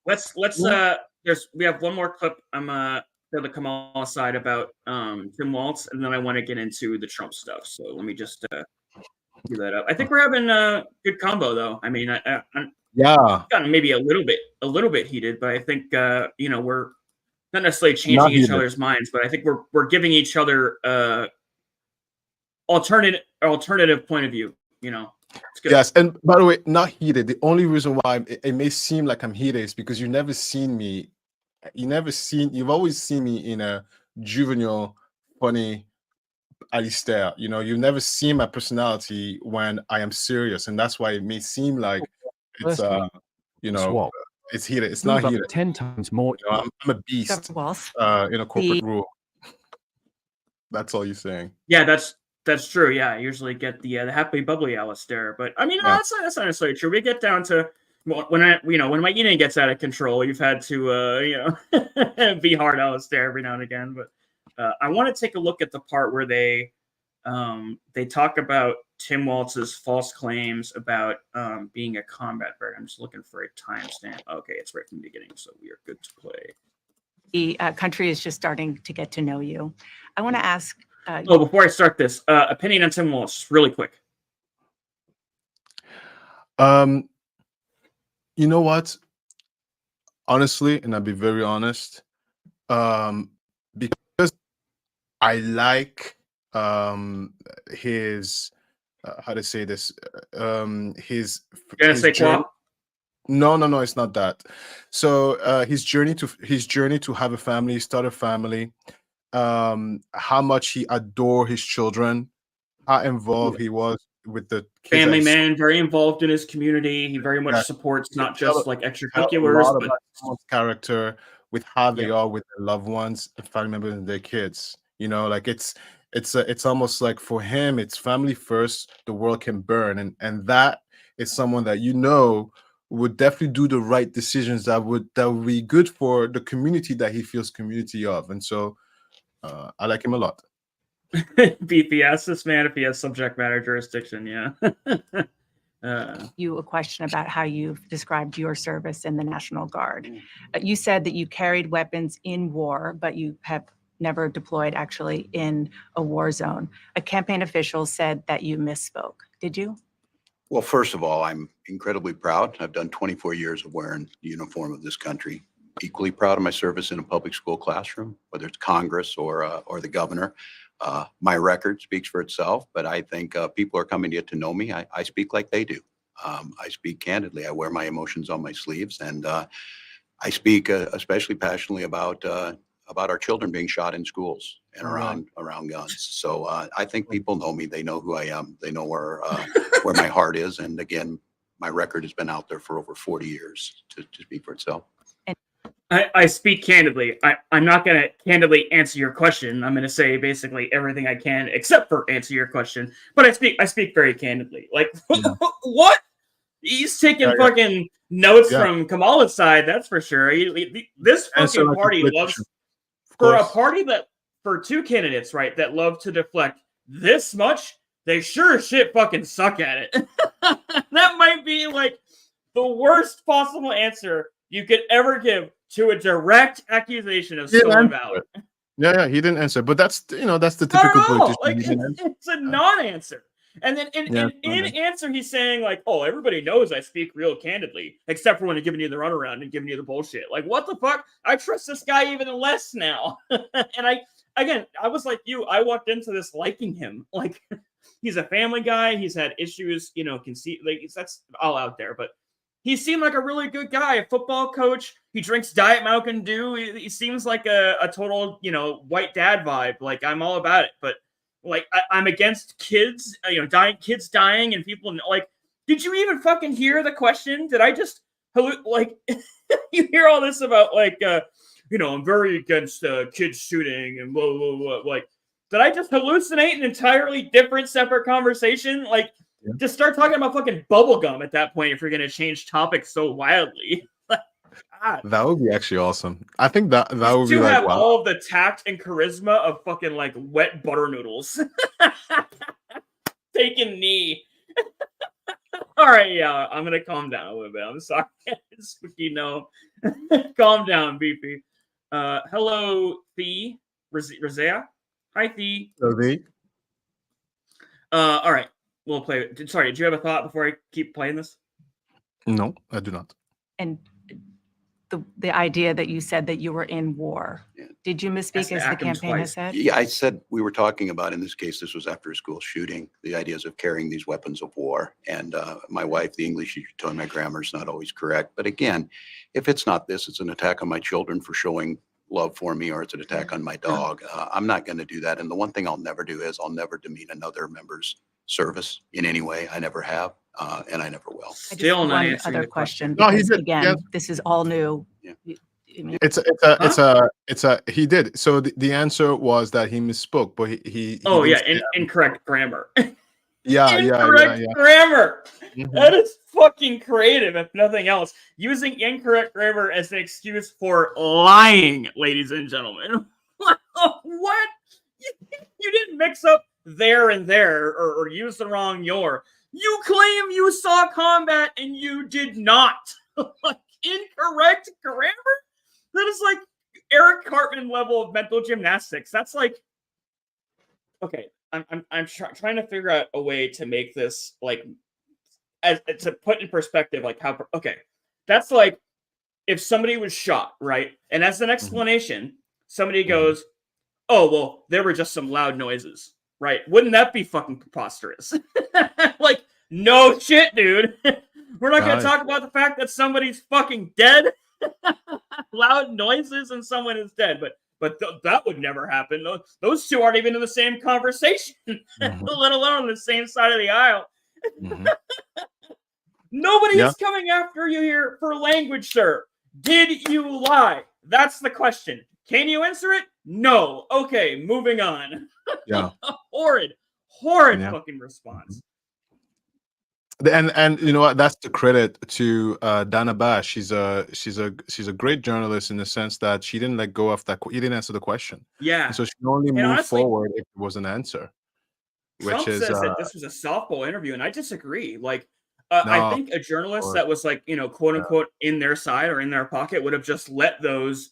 Let's we have one more clip. I'm for the Kamala side about Tim Walz, and then I want to get into the Trump stuff. So let me just do that up. I think we're having a good combo, though. I mean, I'm gotten maybe a little bit heated, but I think we're not necessarily changing each other's minds, but I think we're giving each other alternative point of view. It's good. Yes, and by the way, not heated. The only reason why it may seem like I'm heated is because you've never seen me. You've always seen me in a juvenile, funny Alistair. You know, you've never seen my personality when I am serious, and that's why it may seem like it's Firstly, you know, swap. it's heated. It's Move not up heated. 10 times more. You know, I'm a beast Governor Walz. in a corporate rule. That's all you're saying. Yeah, that's true. Yeah, I usually get the happy bubbly Alistair, but I mean, no, Yeah. that's not necessarily true. We get down to when my eating gets out of control, you've had to be hard Alistair every now and again. But I want to take a look at the part where they talk about Tim Walz's false claims about being a combat veteran. I'm just looking for a timestamp. Okay, it's right from the beginning, so we are good to play. The country is just starting to get to know you. I want to ask. Before I start this, opinion on Tim Walz, really quick. You know what? Honestly, and I'll be very honest, because I like his how to say this, his Quoi? No, it's not that. So his journey to have a family, start a family, how much he adored his children, how involved he was with the kids Family at man, very involved in his community. He very much supports not just like extracurriculars, but someone's character with how they are with their loved ones, and family members, and their kids. You know, like it's almost like for him, it's family first. The world can burn, and that is someone that would definitely do the right decisions that would be good for the community that he feels community of, and so I like him a lot. Beefy, ask this man if he has subject matter jurisdiction. Yeah. You a question about how you've described your service in the National Guard. You said that you carried weapons in war, but you have never deployed actually in a war zone. A campaign official said that you misspoke. Did you? Well, first of all, I'm incredibly proud. I've done 24 years of wearing the uniform of this country. Equally proud of my service in a public school classroom, whether it's Congress or the governor. My record speaks for itself, but I think people are coming to get to know me. I speak like they do. I speak candidly. I wear my emotions on my sleeves, and I speak especially passionately about our children being shot in schools and around guns. So I think people know me. They know who I am. They know where my heart is. And again, my record has been out there for over 40 years to speak for itself. I speak candidly. I'm not going to candidly answer your question. I'm going to say basically everything I can except for answer your question. But I speak very candidly. Like, what? He's taking fucking notes from Kamala's side, that's for sure. This fucking party loves... For two candidates, right, that love to deflect this much, they sure as shit fucking suck at it. That might be like the worst possible answer you could ever give to a direct accusation of stolen ballot. Yeah, he didn't answer, but that's the typical politician. Like it's a non-answer. And then in answer, he's saying like, "Oh, everybody knows I speak real candidly, except for when I'm giving you the runaround and giving you the bullshit." Like, what the fuck? I trust this guy even less now. And I was like you. I walked into this liking him. Like, he's a family guy. He's had issues, that's all out there, but he seemed like a really good guy, a football coach. He drinks Diet Mountain Dew. He seems like a total, white dad vibe. Like, I'm all about it. But, like, I'm against kids, kids dying and people, like, did you even fucking hear the question? Did I just, like, you hear all this about, like, I'm very against kids shooting and blah, blah, blah. Like, did I just hallucinate an entirely different, separate conversation? Like, just start talking about fucking bubblegum at that point if you're going to change topics so wildly. God. That would be actually awesome. I think that would be like, have all of the tact and charisma of fucking like wet butter noodles. Taking knee. All right, yeah, I'm going to calm down a little bit. I'm sorry. Calm down, Beefy. Hello, Thee. Rosea. Hi, Thee. Hello, Thee. All right. We'll play. Sorry, did you have a thought before I keep playing this? No, I do not. And the idea that you said that you were in war. Yeah. Did you Has misspeak to as the act 'em campaign has twice. said? Yeah, I said we were talking about, in this case, this was after a school shooting, the ideas of carrying these weapons of war. And my wife, the English teacher, told me my grammar is not always correct. But again, if it's not this, it's an attack on my children for showing love for me, or it's an attack on my dog. I'm not going to do that. And the one thing I'll never do is I'll never demean another member's service in any way. I never have, and I never will. I just Still not one answering other the question, No, he because did. again, Yes. this is all new. Yeah. I mean, He did. So the answer was that he misspoke, but he Oh didn't yeah, say- incorrect grammar. yeah. Grammar. Mhm. That is fucking creative, if nothing else. Using incorrect grammar as an excuse for lying, ladies and gentlemen. What? You didn't mix up there and there, or use the wrong your. You claim you saw combat and you did not. Like, incorrect grammar? That is like Eric Cartman level of mental gymnastics. That's like, okay. I'm trying to figure out a way to make this like, as to put in perspective, like how. Okay, that's like if somebody was shot, right? And as an explanation, somebody goes, "Oh well, there were just some loud noises." Right? Wouldn't that be fucking preposterous? Like, no shit, dude. We're not going Nice. to talk about the fact that somebody's fucking dead. Loud noises and someone is dead, but that would never happen. Those two aren't even in the same conversation, Mhm. let alone on the same side of the aisle. Mhm. Nobody Yeah. is coming after you here for language, sir. Did you lie? That's the question. Can you answer it? No. Okay, moving on. Yeah. Horrid Yeah. fucking response. And you know what? That's the credit to Dana Bash. She's a great journalist in the sense that she didn't let go of that. He didn't answer the question, Yeah. and so she only And moved honestly, forward if it was an answer, Trump which is says that this was a softball interview, and I disagree. Like, I no. think a journalist Or- that was like, quote Yeah. unquote, in their side or in their pocket would have just let those,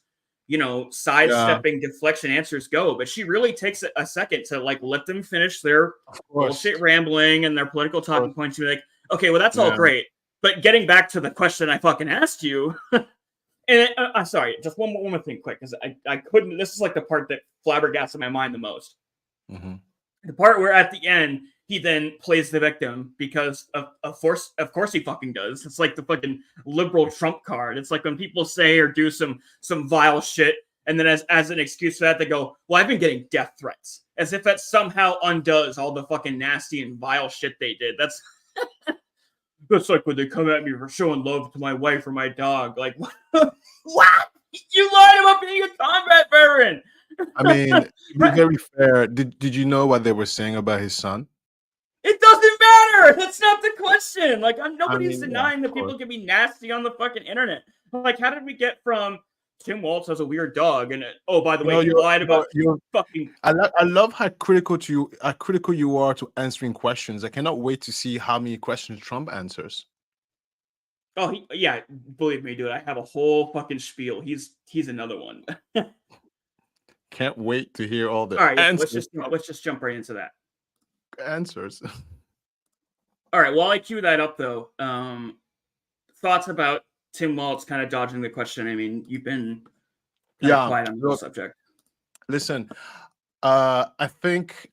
sidestepping deflection answers go. But she really takes a second to like let them finish their Of course. bullshit rambling and their political talking course. points. You're like, okay, well, that's all Yeah. great. But getting back to the question I fucking asked you, and I'm sorry, just one more thing quick, because I couldn't. This is like the part that flabbergasted my mind the most. Mhm. The part where at the end he then plays the victim because of course he fucking does. It's like the fucking liberal Trump card. It's like when people say or do some vile shit, and then as an excuse for that they go, "Well, I've been getting death threats," as if that somehow undoes all the fucking nasty and vile shit they did. That's like when they come at me for showing love to my wife or my dog. Like, what? You lied about being a combat veteran. I mean, to be very fair, did you know what they were saying about his son? It doesn't matter. That's not the question. Like, nobody's mean, yeah, denying that of people course. can be nasty on the fucking internet. Like, how did we get from Tim Walz has a weird dog, and oh, by the way, you lied about fucking. I love how critical you are to answering questions. I cannot wait to see how many questions Trump answers. Oh, yeah, believe me, dude. I have a whole fucking spiel. He's another one. Can't wait to hear all the All right, answers. let's just jump right into that. Answers. All right, while I cue that up, though, thoughts about Tim Walz kind of dodging the question. I mean, you've been quiet on the subject. Listen, I think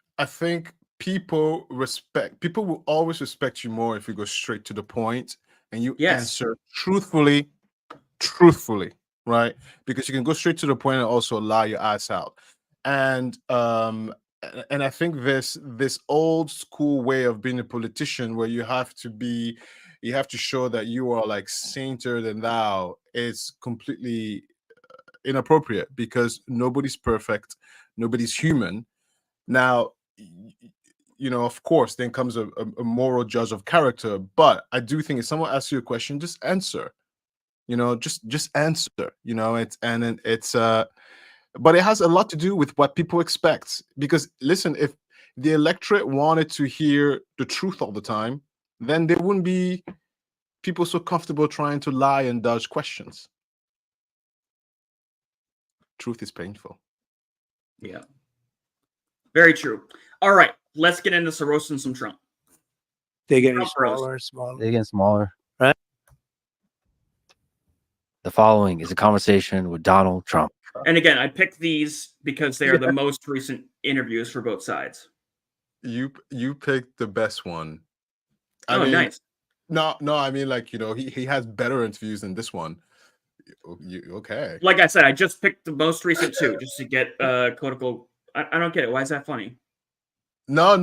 people will always respect you more if you go straight to the point and you answer truthfully, right? Because you can go straight to the point and also lie your ass out. And I think this old school way of being a politician where you have to show that you are like sainter than thou is completely inappropriate, because nobody's perfect, nobody's human. Now, of course, then comes a moral judge of character. But I do think if someone asks you a question, just answer. Just answer. But it has a lot to do with what people expect. Because listen, if the electorate wanted to hear the truth all the time, then there wouldn't be people so comfortable trying to lie and dodge questions. Truth is painful. Yeah. Very true. All right, let's get into roasting some Trump. They getting Trump roast. smaller and smaller. They're getting smaller, right? The following is a conversation with Donald Trump. And again, I picked these because they are the most recent interviews for both sides. You picked the best one. I Oh, mean, nice. no, I mean, like, he has better interviews than this one. Okay? Like I said, I just picked the most recent two just to get political. I don't get it. Why is that funny? No.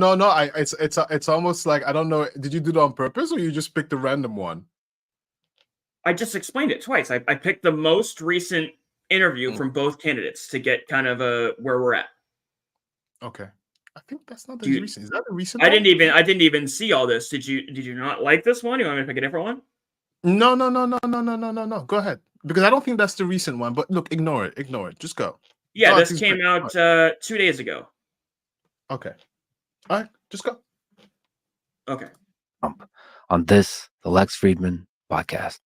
It's almost like, I don't know. Did you do it on purpose, or you just picked a random one? I just explained it twice. I picked the most recent interview from both candidates to get kind of where we're at. Okay. I think that's not Do you- recent. Is that a recent I one? didn't even see all this. Did you not like this one? You want me to pick a different one? No. Go ahead. Because I don't think that's the recent one. But look, ignore it. Just go. Yeah, Oh, this he's came great. out 2 days ago. Okay. All right. Just go. Okay. On this, the Lex Friedman podcast.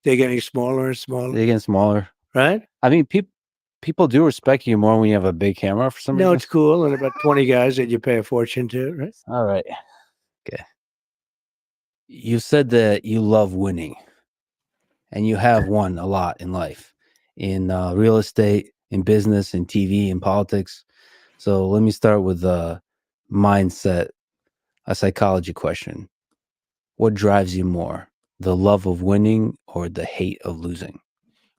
They're getting smaller and smaller, They're getting smaller. right? I mean, people do respect you more when you have a big camera for some No, reason. it's cool. And about 20 guys that you pay a fortune to, right? All right. Okay. You said that you love winning, and you have won a lot in life, in real estate, in business, in TV, in politics. So let me start with a mindset, a psychology question. What drives you more, the love of winning or the hate of losing?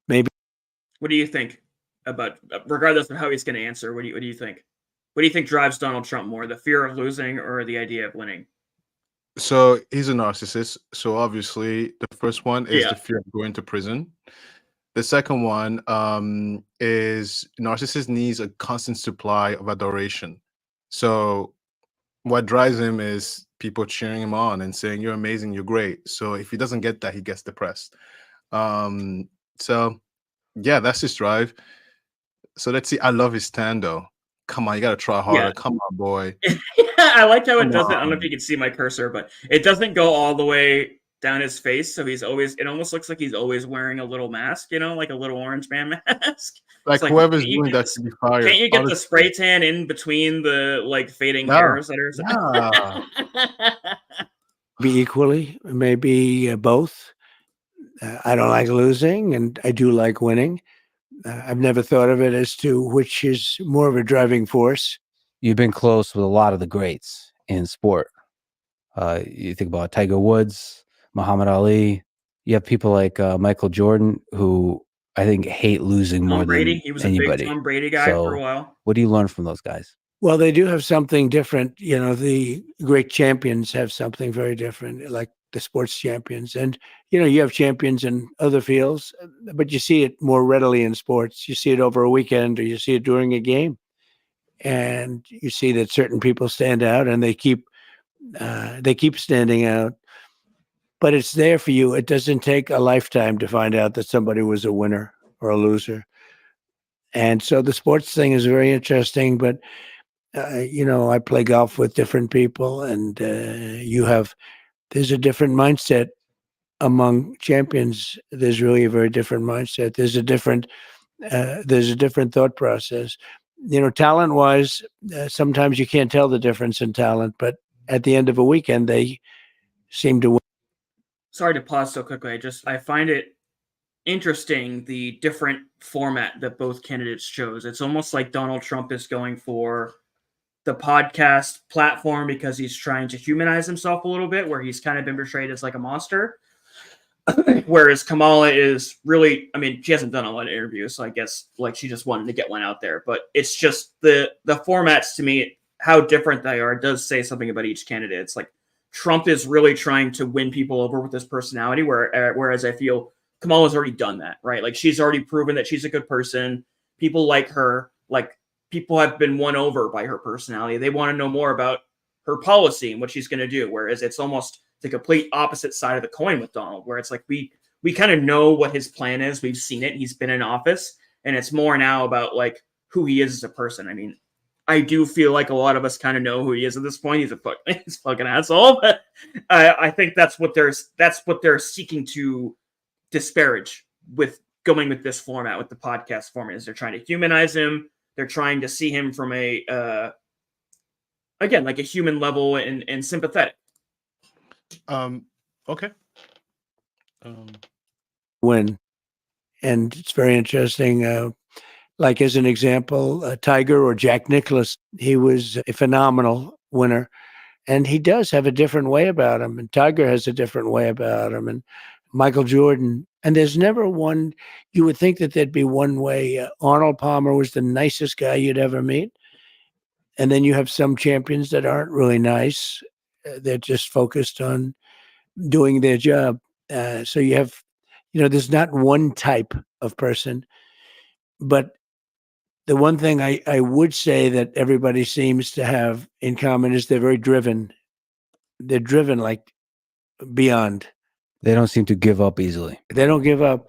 What do you think about, regardless of how he's going to answer? What do you think? What do you think drives Donald Trump more, the fear of losing or the idea of winning? So he's a narcissist. So obviously, the first one is Yeah. the fear of going to prison. The second one is narcissist needs a constant supply of adoration. So what drives him is people cheering him on and saying, "You're amazing, you're great." So if he doesn't get that, he gets depressed. So yeah, that's his drive. So let's see. I love his stand though. Come on, you gotta try harder. Yeah. Come on, boy. I like how it Come doesn't. I don't know if on. you can see my cursor, but it doesn't go all the way down his face. So he's always. It almost looks like he's always wearing a little mask. Like a little orange man mask. Like It's like, whoever's can't you doing get that the- should be fired. Can't you get the honestly. spray tan in between the fading Yeah. hairs that are? Yeah. Be equally, maybe both. I don't like losing, and I do like winning. I've never thought of it as to which is more of a driving force. You've been close with a lot of the greats in sport. You think about Tiger Woods, Muhammad Ali. You have people like Michael Jordan, who I think hate losing more Tom Brady. than He was a anybody. big Tom Brady guy for a So- while. What do you learn from those guys? Well, they do have something different. The great champions have something very different, like the sports champions. And, you have champions in other fields, but you see it more readily in sports. You see it over a weekend, or you see it during a game. And you see that certain people stand out, and they keep standing out. But it's there for you. It doesn't take a lifetime to find out that somebody was a winner or a loser. And so the sports thing is very interesting, but I play golf with different people, and there's a different mindset among champions. There's really a very different mindset. There's a different thought process. Talent wise, sometimes you can't tell the difference in talent, but at the end of a weekend, they seem to win. Sorry to pause so quickly. I find it interesting the different format that both candidates chose. It's almost like Donald Trump is going for the podcast platform because he's trying to humanize himself a little bit, where he's kind of been portrayed as like a monster. Whereas Kamala is really, she hasn't done a lot of interviews, so I guess she just wanted to get one out there. But it's just the formats, to me, how different they are, does say something about each candidate. It's like Trump is really trying to win people over with his personality, whereas I feel Kamala's already done that, right? She's already proven that she's a good person. People like her. People have been won over by her personality. They want to know more about her policy and what she's going to do. Whereas it's almost the complete opposite side of the coin with Donald, where it's like we kind of know what his plan is. We've seen it. He's been in office, and it's more now about who he is as a person. I do feel like a lot of us kind of know who he is at this point. He's a fucking asshole. But I think that's what they're seeking to disparage with going with this format, with the podcast format, is they're trying to humanize him. They're trying to see him from a human level and sympathetic. Okay. Win. And it's very interesting. Like as an example, Tiger or Jack Nicklaus, he was a phenomenal winner. And he does have a different way about him. And Tiger has a different way about him. And Michael Jordan. And there's never one, you would think that there'd be one way. Arnold Palmer was the nicest guy you'd ever meet. And then you have some champions that aren't really nice. They're just focused on doing their job. So you have, there's not one type of person. But the one thing I would say that everybody seems to have in common is they're very driven. They're driven like beyond. They don't seem to give up easily. They don't give up.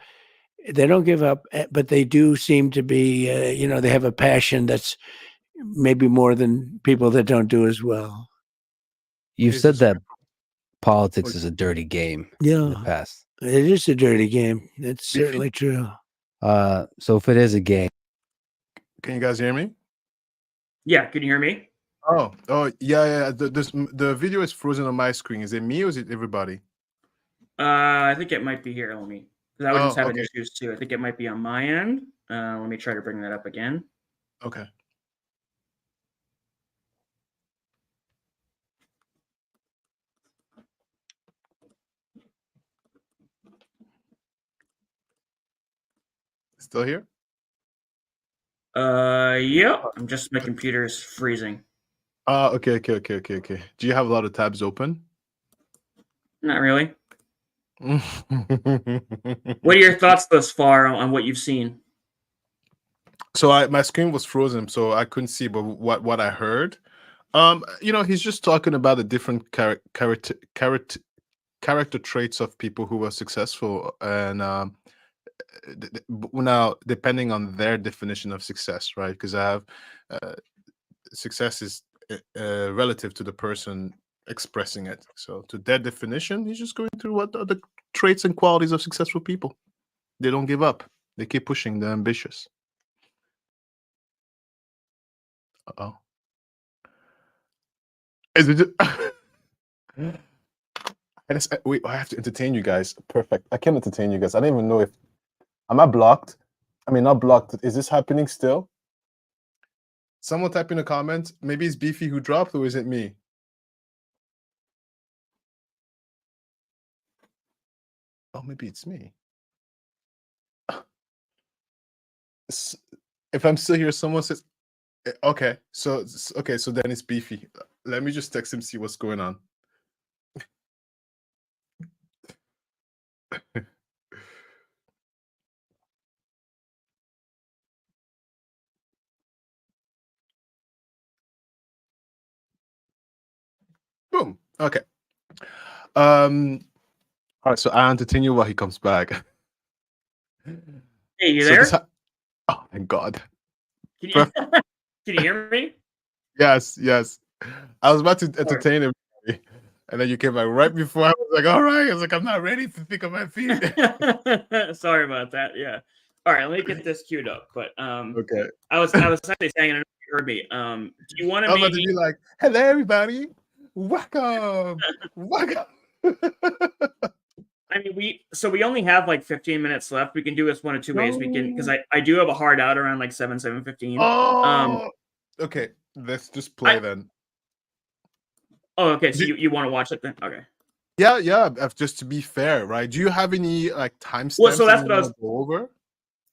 They don't give up, but they do seem to be, they have a passion that's maybe more than people that don't do as well. You've Is said this- that politics is a dirty game in the Yeah, past. it is a dirty game. It's certainly true. So if it is a game, Can you guys hear me? Yeah, can you hear me? Oh, yeah. The video is frozen on my screen. Is it me or is it everybody? I think it might be here. Let me. Because I was just Oh, having okay. issues too. I think it might be on my end. Let me try to bring that up again. Okay. Still here? Yep. I'm just my computer's freezing. Okay. Do you have a lot of tabs open? Not really. What are your thoughts thus far on what you've seen? So my screen was frozen, so I couldn't see. But what I heard, he's just talking about the different character traits of people who were successful, and now depending on their definition of success, right? Because I have success is relative to the person expressing it. So to their definition, he's just going through what are the traits and qualities of successful people. They don't give up. They keep pushing. They're ambitious. Uh-oh. Is it wait, I have to entertain you guys. Perfect. I can entertain you guys. I don't even know if am I blocked? I mean, not blocked. Is this happening still? Someone type in a comment. Maybe it's Beefy who dropped, or is it me? Oh, maybe it's me. If I'm still here, someone says, okay, so then it's Beefy. Let me just text him, see what's going on. Boom. Okay. All right, so I'll entertain you while he comes back. Hey, you So there? oh my god. Can you, can you hear me? Yes. I was about to entertain him, and then you came back right before. I was like, all right. I was like, I'm not ready to think on my feet. Sorry about that. Yeah. All right, let me get this queued up. But Okay. I was actually saying, I don't know if you heard me. Do you want to I'm about to maybe? be like, hello, everybody. Welcome. I mean, we only have like 15 minutes left. We can do this one of two ways. We can, because I do have a hard out around like 7:15. Oh, okay. Let's just play then. Oh, okay. So you want to watch it then? Okay. Yeah. Just to be fair, right? Do you have any like timestamps? Well, so that's that what I you was. wanna go over.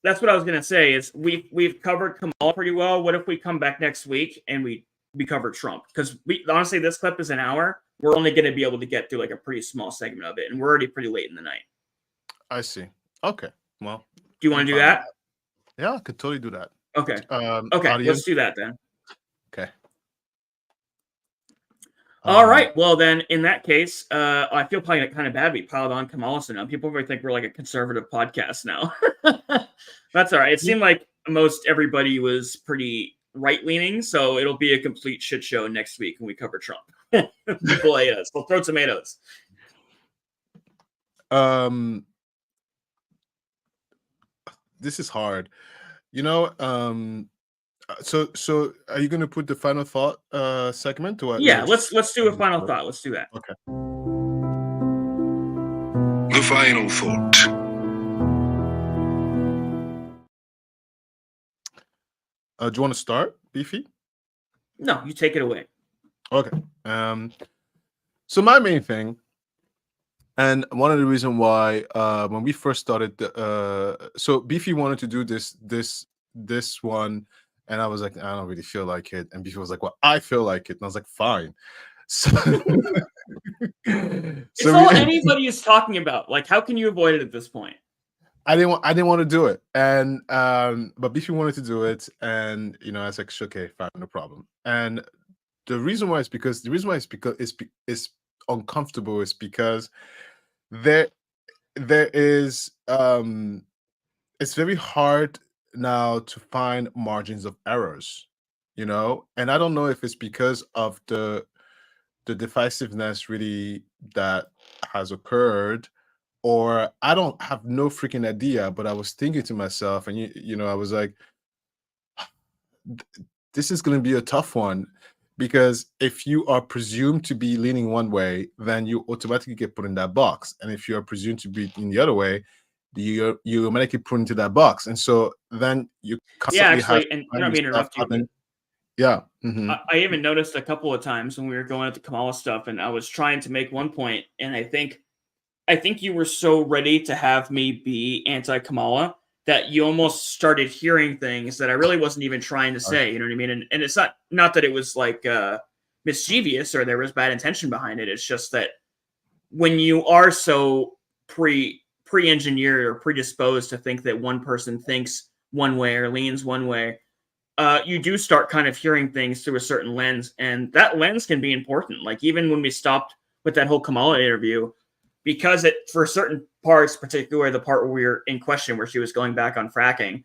That's what I was gonna say. Is we've covered Kamal pretty well. What if we come back next week and we cover Trump? Because we honestly, this clip is an hour. We're only going to be able to get through like a pretty small segment of it, and we're already pretty late in the night. I see. Okay. Well, Do you want to do that? Yeah, I could totally do that. Okay. Okay. Audience? Let's do that then. Okay. All right. Well, then, in that case, I feel probably kind of bad we piled on Kamala now. People probably think we're like a conservative podcast now. That's all right. It seemed like most everybody was pretty right-leaning, so it'll be a complete shit show next week when we cover Trump. People hate us. We'll throw tomatoes. This is hard. So are you going to put the final thought segment? Or Yeah, let's do a final thought. Let's do that. Okay. The final thought. Do you want to start, Beefy? No, you take it away. Okay. So my main thing, and one of the reason why when we first started, so Beefy wanted to do this one, and I was like, I don't really feel like it, and Beefy was like, well, I feel like it, and I was like, fine. So, It's so all we- anybody is talking about. Like, how can you avoid it at this point? I didn't want to do it, and but Beefy wanted to do it, and I was like, okay, fine, no problem. And the reason why it's uncomfortable is because there is it's very hard now to find margins of errors, and I don't know if it's because of the divisiveness really that has occurred, or I don't have no freaking idea, but I was thinking to myself, and I was like, this is going to be a tough one, because if you are presumed to be leaning one way, then you automatically get put in that box, and if you are presumed to be in the other way, you automatically put into that box, and so then you Yeah, constantly have actually, and you don't mean to interrupt you, but yeah. Mhm. I even noticed a couple of times when we were going at the Kamala stuff, and I was trying to make one point, and I think you were so ready to have me be anti-Kamala that you almost started hearing things that I really wasn't even trying to say. You know what I mean? And it's not that it was like mischievous or there was bad intention behind it. It's just that when you are so pre-engineered or predisposed to think that one person thinks one way or leans one way, you do start kind of hearing things through a certain lens, and that lens can be important. Like even when we stopped with that whole Kamala interview, because for certain parts, particularly the part where we were in question, where she was going back on fracking,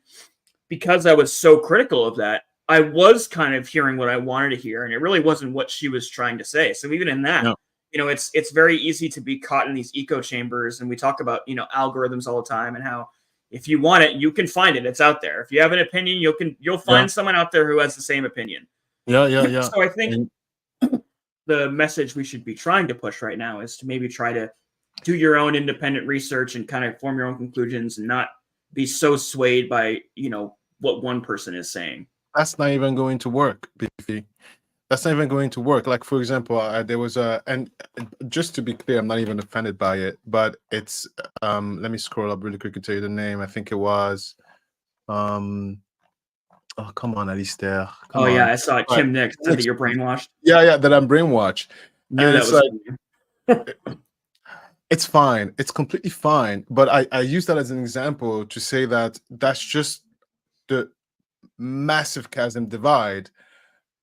because I was so critical of that, I was kind of hearing what I wanted to hear, and it really wasn't what she was trying to say. So even in that, No. It's very easy to be caught in these echo chambers, and we talk about algorithms all the time, and how if you want it, you can find it. It's out there. If you have an opinion, you'll find someone out there who has the same opinion. Yeah. So I think the message we should be trying to push right now is to maybe try to do your own independent research and kind of form your own conclusions, and not be so swayed by what one person is saying. That's not even going to work, Beefy. That's not even going to work. Like, for example, there was and just to be clear, I'm not even offended by it, but it's let me scroll up really quick and tell you the name. I think it was oh, come on, Alistair. Come on. Yeah, I saw it. Right. Kim Nick said that you're brainwashed. Yeah, that I'm brainwashed. Knew And that it's was like, it's fine. It's completely fine. But I use that as an example to say that that's just the massive chasm divide,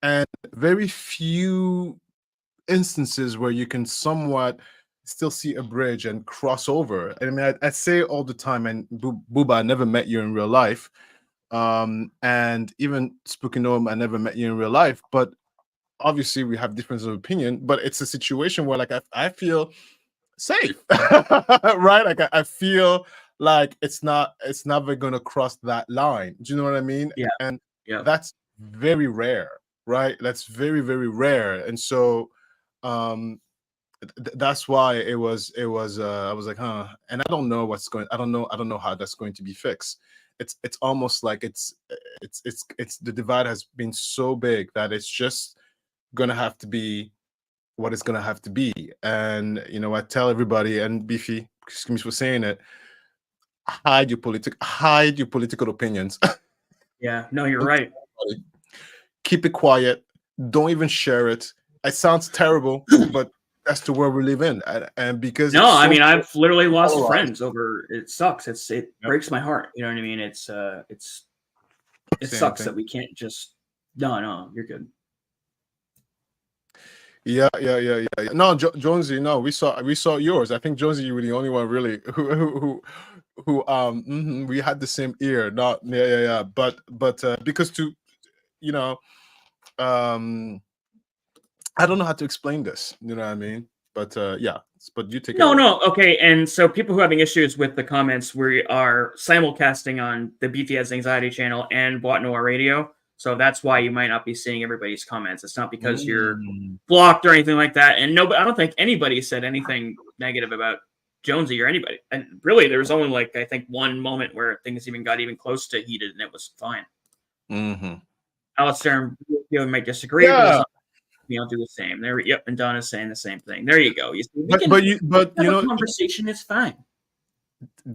and very few instances where you can somewhat still see a bridge and cross over. I mean, I say all the time, and Booba, I never met you in real life. And even Spooky Gnome, I never met you in real life, but obviously we have differences of opinion. But it's a situation where, like, I feel safe, right? Like I feel like it's never gonna cross that line. Do you know what I mean? Yeah. And Yeah. that's very rare, right? That's very, very rare. And so that's why it was I was like, and I don't know I don't know how that's going to be fixed. It's almost like it's the divide has been so big that it's just gonna have to be what it's gonna have to be. And I tell everybody, and Beefy, excuse me for saying it, hide your political opinions. Yeah, no, you're right. Keep it quiet. Don't even share it. It sounds terrible, but that's the world we live in. And because No, it's I so mean, I've literally lost polarized. friends over it. Sucks. It breaks my heart. You know what I mean? It Same sucks thing. that we can't just. No, you're good. Yeah. No, Jonesy, no, we saw yours. I think Jonesy, you were the only one really who we had the same ear. Not yeah. But because I don't know how to explain this. You know what I mean? But yeah. But you take it away. No. Okay, and so people who are having issues with the comments, we are simulcasting on the Beefy Has Anxiety channel and Boîte Noire Radio. So that's why you might not be seeing everybody's comments. It's not because you're blocked or anything like that. And no, I don't think anybody said anything negative about Jonesy or anybody. And really, there was only like I think one moment where things got even close to heated, and it was fine. Mm-hmm. Alistair and you might disagree, but Yeah. as long as me, I'll do the same. There, yep, and Donna's saying the same thing. There you go. You see, we But can but you have a know, conversation. It's fine.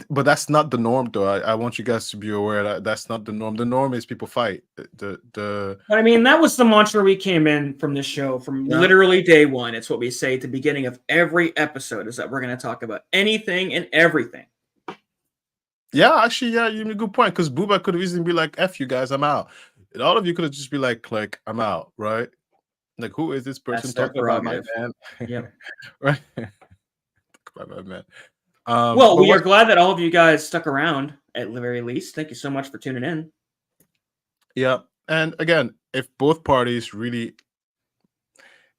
but that's not the norm, though. I want you guys to be aware that that's not the norm. The norm is people fight. The But I mean, that was the mantra we came in from this show from Yeah. literally day one. It's what we say at the beginning of every episode is that we're going to talk about anything and everything. Yeah, actually, yeah, you make a good point, because Booba could have easily be like, "F you guys, I'm out." And all of you could have just be like, I'm out, right? Like, who is this person That's their talking about my prerogative. man? Yep. Right? Talk about my man. Well, but we are what- glad that all of you guys stuck around at the very least. Thank you so much for tuning in. Yeah, and again, if both parties really,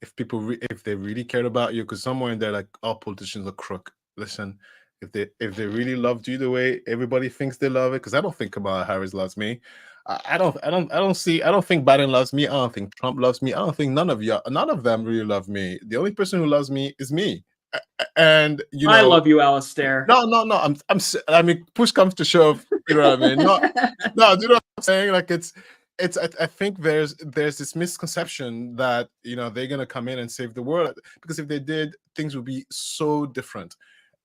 if if they really cared about you, because somewhere in there, like, all politicians are crook. Listen, if they really loved you the way everybody thinks they love it, because I don't think Kamala Harris loves me. I don't think Biden loves me. I don't think Trump loves me. I don't think none of them really love me. The only person who loves me is me. And I love you, Alistair. No. I mean, push comes to shove. You know what I mean? No. Do you know what I'm saying? Like, it's. I think there's this misconception that they're gonna come in and save the world, because if they did, things would be so different.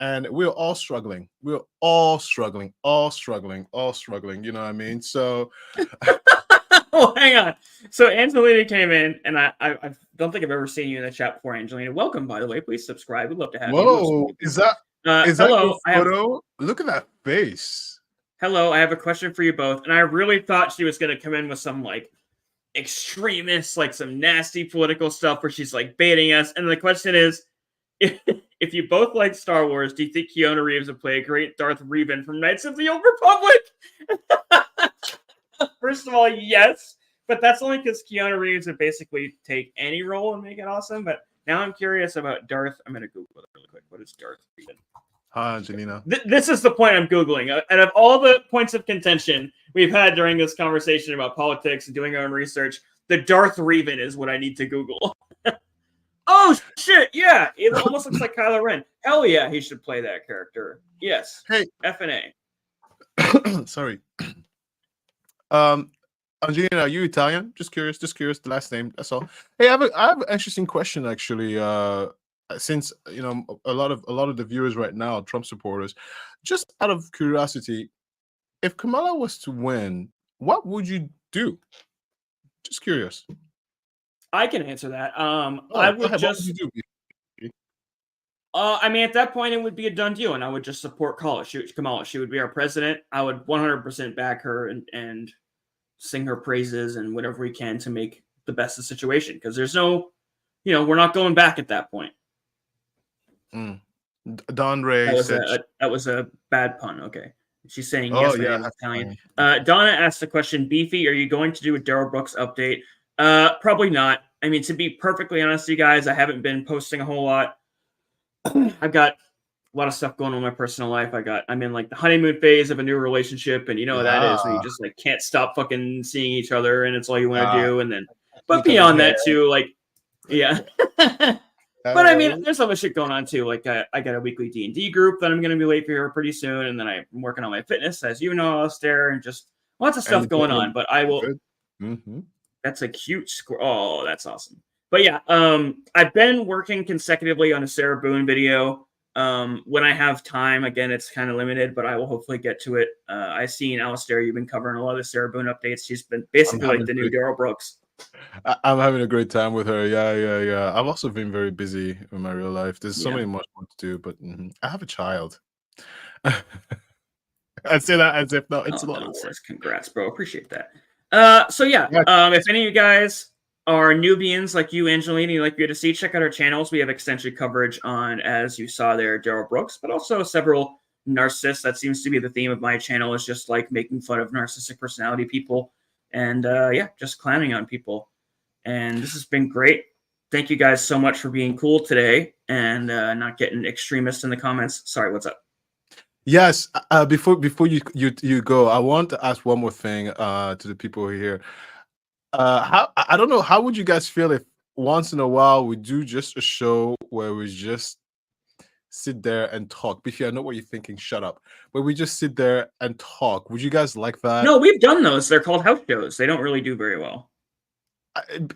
And we're all struggling. We're all struggling. You know what I mean? So, Oh, hang on. So Angelina came in, and I don't think I've ever seen you in the chat before, Angelina. Welcome, by the way. Please subscribe. We'd love to have you. whoa, is that Hello. your photo? Look at that face. Hello, I have a question for you both. And I really thought she was going to come in with some like extremist, like some nasty political stuff where she's like baiting us. And the question is, if you both like Star Wars, do you think Keanu Reeves would play a great Darth Revan from Knights of the Old Republic? First of all, yes. But that's only because Keanu Reeves would basically take any role and make it awesome. But now I'm curious about Darth. I'm going to Google it really quick. What is Darth Revan? Hi, Angelina. This is the point I'm Googling. Out of all the points of contention we've had during this conversation about politics and doing our own research, the Darth Revan is what I need to Google. Oh, shit. Yeah. It almost looks like Kylo Ren. Hell yeah, he should play that character. Yes. Hey. F&A. Sorry. Angelina, are you Italian? Just curious. The last name. That's all. Hey, I have an interesting question, actually. Since a lot of the viewers right now are Trump supporters, just out of curiosity, if Kamala was to win, what would you do? Just curious. I can answer that. I Go would ahead. just. What would you do? I mean, at that point, it would be a done deal, and I would just support Kamala. She would be our president. I would 100% back her and sing her praises and whatever we can to make the best of the situation. Because there's no, we're not going back at that point. Don Ray that was a bad pun. Okay. She's saying Oh, yes, my yeah, name is that's Italian. fine. Donna asked the question, Beefy, are you going to do a Daryl Brooks update? Probably not. I mean, to be perfectly honest with you guys, I haven't been posting a whole lot. I've got a lot of stuff going on in my personal life. I'm in like the honeymoon phase of a new relationship, and you know what that is, where you just like can't stop fucking seeing each other, and it's all you want to do. And then, but beyond that too, like, yeah. But I mean, there's other shit going on too. Like I got a weekly D&D group that I'm going to be late for here pretty soon, and then I'm working on my fitness, as you know, Alistair, and just lots of stuff going on. But I will. Mm-hmm. That's a cute squirrel. Oh, that's awesome. But yeah, I've been working consecutively on a Sarah Boone video. When I have time, again, it's kind of limited, but I will hopefully get to it. I've seen Alistair, you've been covering a lot of the Sarah Boone updates. She's been basically like the new Daryl Brooks. I'm having a great time with her. Yeah. I've also been very busy in my real life. There's so many much more to do, but I have a child. I say that as if it's a lot of work. Congrats, bro. Appreciate that. So yeah, if any of you guys are Nubians like you, Angelina, you like to see, check out our channels. We have extensive coverage on, as you saw there, Daryl Brooks, but also several narcissists. That seems to be the theme of my channel, is just like making fun of narcissistic personality people. And just clowning on people. And this has been great. Thank you guys so much for being cool today and not getting extremist in the comments. Sorry, what's up? Yes. Before you go, I want to ask one more thing to the people who are here. I don't know, how would you guys feel if once in a while we do just a show where we just sit there and talk? Biffy, I know what you're thinking. Shut up. But we just sit there and talk. Would you guys like that? No, we've done those. They're called house shows. They don't really do very well.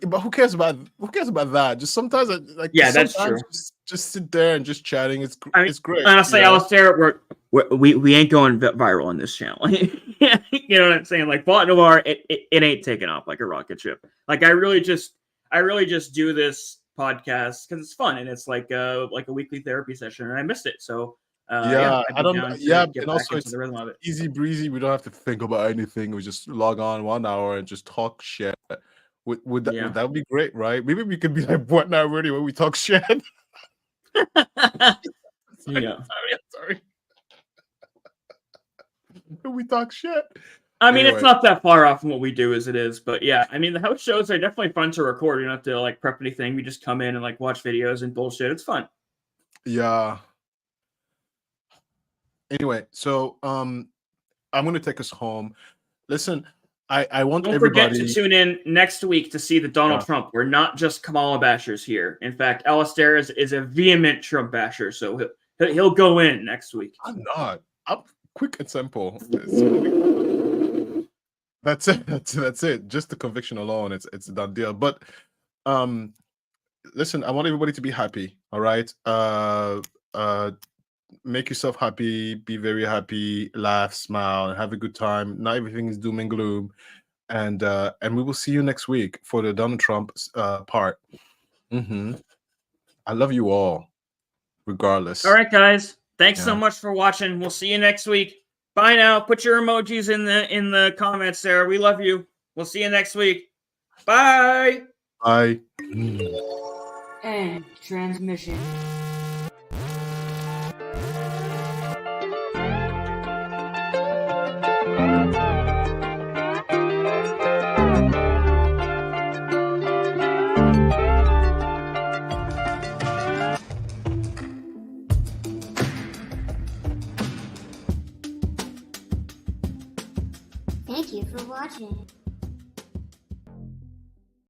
But who cares about that? Just sometimes, Yeah, that's sometimes true. just sit there and just chatting. I mean, it's great. Honestly, you know? Alistair, we ain't going viral on this channel. You know what I'm saying? Like Bot Noir, it ain't taking off like a rocket ship. Like I really just do this podcast because it's fun and it's like a weekly therapy session, and I missed it. So Yeah, I'd I be don't. down to Yeah, get and back also into it's the rhythm of it. easy breezy. We don't have to think about anything. We just log on 1 hour and just talk shit. Would Yeah. that would be great, right? Maybe we could be like what now already when we talk shit. Yeah. Sorry. When we talk shit. I mean, it's Anyway. not that far off from what we do as it is, but yeah, I mean, the house shows are definitely fun to record. You don't have to like prep anything. We just come in and like watch videos and bullshit. It's fun. Yeah. Anyway, so I'm gonna take us home. Listen, I want Don't forget everybody. to tune in next week to see the Donald Yeah. Trump. We're not just Kamala bashers here. In fact, Alistair is a vehement Trump basher, so he'll go in next week. I'm not. I'm quick and simple. That's it. That's it. Just the conviction alone, it's a done deal. But listen, I want everybody to be happy. All right. Make yourself happy, be very happy, laugh, smile, and have a good time. Not everything is doom and gloom. And we will see you next week for the Donald Trump part. I love you all, regardless. All right, guys. Thanks so Yeah. much for watching. We'll see you next week. Bye now. Put your emojis in the comments there. We love you. We'll see you next week. Bye. Bye. End transmission. Thank you for watching.